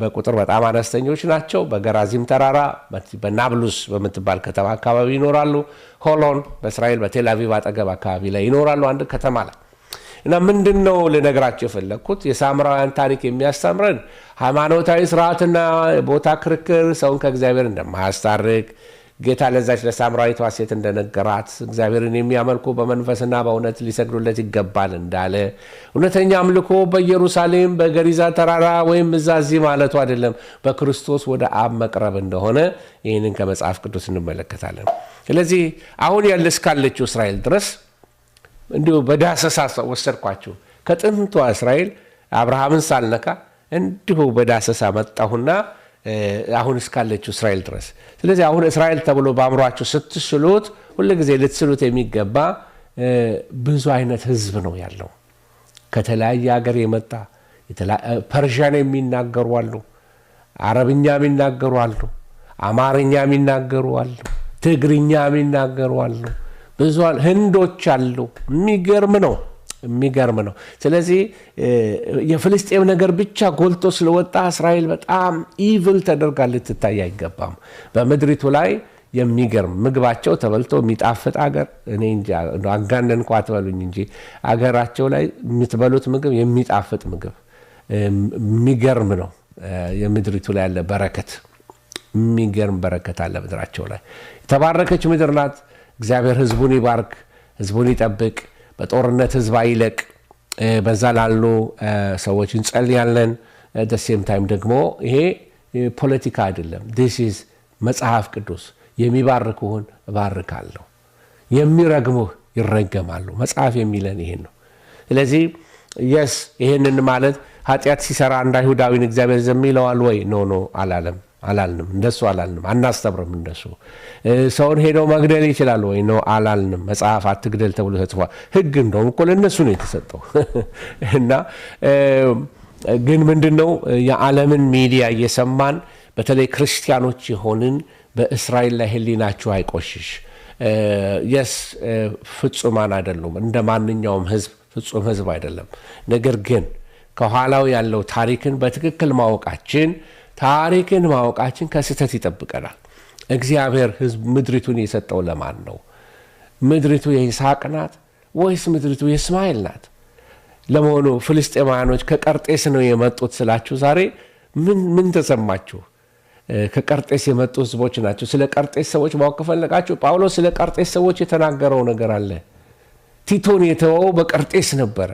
Speaker 1: በቁጥር በጣም አነስተኞች ናቸው በገራዚም ተራራ በናብሉስ በምትባል ከተማ አካባቢ ይኖራሉ ሆሎን በእስራኤል በቴል አቪቭ አጠገብ አካባቢ ላይ ይኖራሉ አንድ ከተማ ላይ እና ምንድነው ለነገራቸው የፈለኩት የሳምራውያን ታሪክ የሚያስተምረን ሃይማኖታዊ ስርዓትና ቦታ ክርክር ሰውን ከእግዚአብሔር እንደማያስታርቅ ጌታ ለዛች ለሳምራዊቷ ሴት እንደነገራት እግዚአብሔርን የሚያመልኩ በመንፈስና በእውነት ሊሰግዱለት ይገባል እንዳለ እውነተኛ አምልኮ በኢየሩሳሌም በገሪዛ ተራራ ወይም እዛዚ ማለቱ አይደለም በክርስቶስ ወደ አብ መቅረብ እንደሆነ ይህንን ከመጽሐፍ ቅዱስ እንመለከታለን ስለዚህ አሁን ያለስካለችው እስራኤል ድረስ እንዲሁ በዳሰሳ ወሰድኳችሁ ከጥንቷ እስራኤል አብርሃምን ሳልነካ እንዲሁ በዳሰሳ መጣሁና አሁን እስካለችው እስራኤል ድረስ ስለዚህ አሁን እስራኤል ተብሎ ባምሯችሁ ስትስሉት ሁሉ ጊዜ ልትስሉት የሚገባ ብዙ አይነት ህዝብ ነው ያለው ከተለያየ ሀገር የመጣ ፐርሺያን የሚናገሩ አሉ አረብኛ የሚናገሩ አሉ አማርኛ የሚናገሩ አሉ ትግርኛ የሚናገሩ አሉ ብዙ ህንዶች አሉ የሚገርም ነው ስለዚህ የፍልስጤም ነገር ብቻ ጎልቶ ስለወጣ እስራኤል በጣም ኢቪል ተደርጋ ልትታይ አይገባም በመድሪቱ ላይ የሚገርም ምግባቸው ተበልቶ የሚጣፍጥ አገር እኔ እንጂ አጋነንኩ አትበሉኝ እንጂ አገራቸው ላይ የምትበሉት ምግብ የሚጣፍጥ ምግብ የሚገርም ነው የምድሪቱ ላይ ያለ በረከት የሚገርም በረከት አለ ምድራቸው ላይ የተባረከች ምድር ናት እግዚአብሔር ህዝቡን ይባርክ ህዝቡን ይጠብቅ በጦርነት ህዝብ አይለቅ በዛ ላሉ ሰዎች እንጸልያለን ደሴም ታይም ደግሞ ይሄ ፖለቲካ አይደለም this is መጽሐፍ ቅዱስ የሚባርኩህን እባርካለሁ የሚረግሙህ ይረገማሉ መጽሐፍ የሚለን ይሄን ነው ስለዚህ yes ይሄንን ማለት ኃጢያት ሲሰራ እንደ አይሁዳዊን እግዚአብሔር ዝም ይለዋል ወይ ኖ አላልንም እንደሱ አላልንም አናስተምርም እንደሱ ሰውን ሄደው መግደል ይችላል ወይ ነው አላልንም መጽሐፍ አትግደል ተብሎ ተጽፏል ህግ እንደውም እኮ ለነሱ ነው የተሰጠው እና ግን ምንድነው የዓለምን ሚዲያ እየሰማን በተለይ ክርስቲያኖች የሆንን በእስራኤል ላይ ህሊናችሁ አይቆሽሽ yes ፍጹማን አይደሉም እንደማንኛውም ህዝብ ፍጹም ህዝብ አይደለም ነገር ግን ከኋላው ያለው ታሪክን በትክክል ማወቃችን ከስተት ይጠብቀናል እግዚአብሔር ህዝብ ምድሪቱን የሰጠው ለማን ነው ምድሪቱ የይስሐቅ ናት ወይስ ምድሪቱ የእስማኤል ናት ለመሆኑ ፍልስጤማውያኖች ከቀርጤስ ነው የመጡት ስላችሁ ዛሬ ምን ተሰማችሁ ከቀርጤስ የመጡ ህዝቦች ናቸው ስለ ቀርጤስ ሰዎች ማወቅ ከፈለጋችሁ ጳውሎስ ስለ ቀርጤስ ሰዎች የተናገረው ነገር አለ ቲቶን የተወው በቀርጤስ ነበረ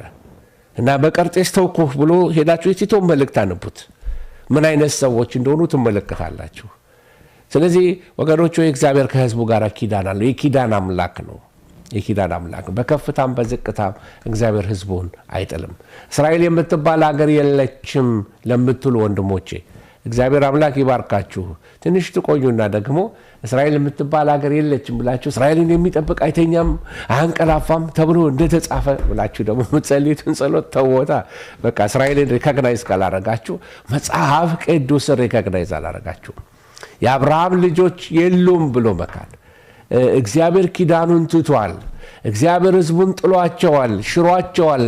Speaker 1: እና በቀርጤስ ተውኩህ ብሎ ሄዳችሁ የቲቶን መልእክት አነቡት ምን አይነት ሰዎች እንደሆኑ ትመለከታላችሁ ስለዚህ ወገኖች እግዚአብሔር ከህዝቡ ጋር ኪዳን አለው የኪዳን አምላክ ነው በከፍታም በዝቅታም እግዚአብሔር ህዝቡን አይጥልም እስራኤል የምትባል ሀገር የለችም ለምትሉ ወንድሞቼ እግዚአብሔር አምላክ ይባርካችሁ ትንሽ ትቆዩና ደግሞ እስራኤል የምትባል ሀገር የለችም ብላችሁ እስራኤልን የሚጠብቅ አይተኛም አያንቀላፋም ተብሎ እንደተጻፈ ብላችሁ ደግሞ ምትጸልዩትን ጸሎት ተወታ በቃ እስራኤልን ሪኮግናይዝ ካላረጋችሁ መጽሐፍ ቅዱስ ሪኮግናይዝ አላረጋችሁ የአብርሃም ልጆች የሉም ብሎ መካድ እግዚአብሔር ኪዳኑን ትቷል እግዚአብሔር ህዝቡን ጥሏቸዋል ሽሯቸዋል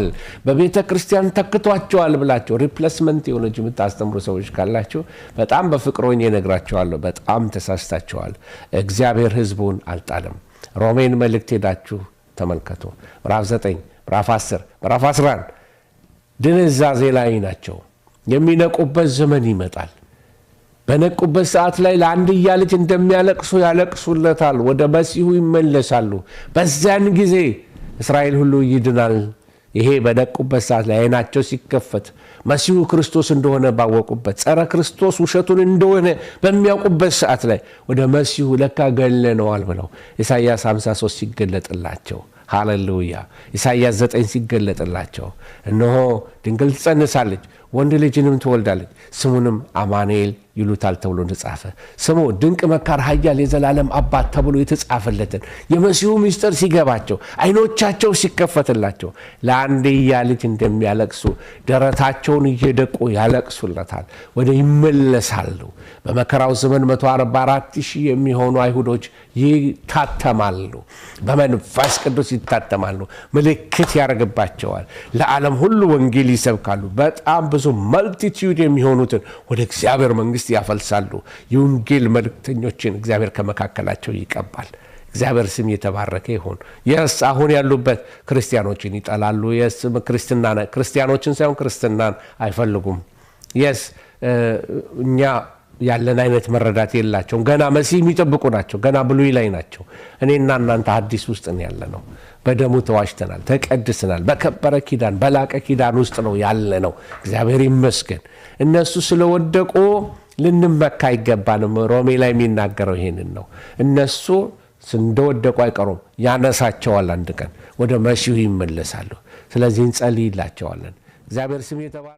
Speaker 1: በቤተ ክርስቲያን ተክቷቸዋል ብላችሁ ሪፕሌስመንት ቴዎሎጂ የምታስተምሩ ሰዎች ካላችሁ በጣም በፍቅሮኝ እነግራችኋለሁ በጣም ተሳስታችኋል እግዚአብሔር ህዝቡን አልጣለም ሮሜን መልእክት ሄዳችሁ ተመልከቱ ምዕራፍ 9 ምዕራፍ 10 ምዕራፍ 11 ድንዛዜ ላይ ናቸው። የሚነቁበት ዘመን ይመጣል። በነቁበት ሰዓት ላይ ለአንድያ ልጅ እንደሚያለቅሱ ያለቅሱለታል፣ ወደ መሲሁ ይመለሳሉ። በዚያን ጊዜ እስራኤል ሁሉ ይድናል። ይሄ በነቁበት ሰዓት ላይ ዓይናቸው ሲከፈት መሲሁ ክርስቶስ እንደሆነ ባወቁበት፣ ጸረ ክርስቶስ ውሸቱን እንደሆነ በሚያውቁበት ሰዓት ላይ ወደ መሲሁ ለካ ገለነዋል ብለው ኢሳይያስ 53 ሲገለጥላቸው፣ ሃሌሉያ፣ ኢሳይያስ 9 ሲገለጥላቸው እነሆ ድንግል ትጸንሳለች፣ ወንድ ልጅንም ትወልዳለች፣ ስሙንም አማኑኤል ይሉታል ተብሎ ተጻፈ። ስሙ ድንቅ መካር፣ ኃያል፣ የዘላለም አባት ተብሎ የተጻፈለትን የመሲሁ ምስጢር ሲገባቸው፣ ዓይኖቻቸው ሲከፈትላቸው ለአንድያ ልጅ እንደሚያለቅሱ ደረታቸውን እየደቁ ያለቅሱለታል፣ ወደ ይመለሳሉ። በመከራው ዘመን 144,000 የሚሆኑ አይሁዶች ይታተማሉ፣ በመንፈስ ቅዱስ ይታተማሉ። ምልክት ያደርግባቸዋል። ለዓለም ሁሉ ወንጌል ይሰብካሉ። በጣም ብዙ መልቲቲዩድ የሚሆኑትን ወደ እግዚአብሔር መንግስት ያፈልሳሉ። የወንጌል መልእክተኞችን እግዚአብሔር ከመካከላቸው ይቀባል። እግዚአብሔር ስም የተባረከ ይሁን። የስ አሁን ያሉበት ክርስቲያኖችን ይጠላሉ። የስ ክርስቲያኖችን ሳይሆን ክርስትናን አይፈልጉም። የስ እኛ ያለን አይነት መረዳት የላቸውም። ገና መሲህ የሚጠብቁ ናቸው። ገና ብሉይ ላይ ናቸው። እኔና እናንተ አዲስ ውስጥ ነው ያለነው። በደሙ ተዋጅተናል፣ ተቀድሰናል። በከበረ ኪዳን በላቀ ኪዳን ውስጥ ነው ያለነው። እግዚአብሔር ይመስገን። እነሱ ስለወደቁ ልንመካ አይገባንም። ሮሜ ላይ የሚናገረው ይሄንን ነው። እነሱ እንደወደቁ አይቀሩም፣ ያነሳቸዋል። አንድ ቀን ወደ መሲሁ ይመለሳሉ። ስለዚህ እንጸልይላቸዋለን። እግዚአብሔር ስም የተባረከ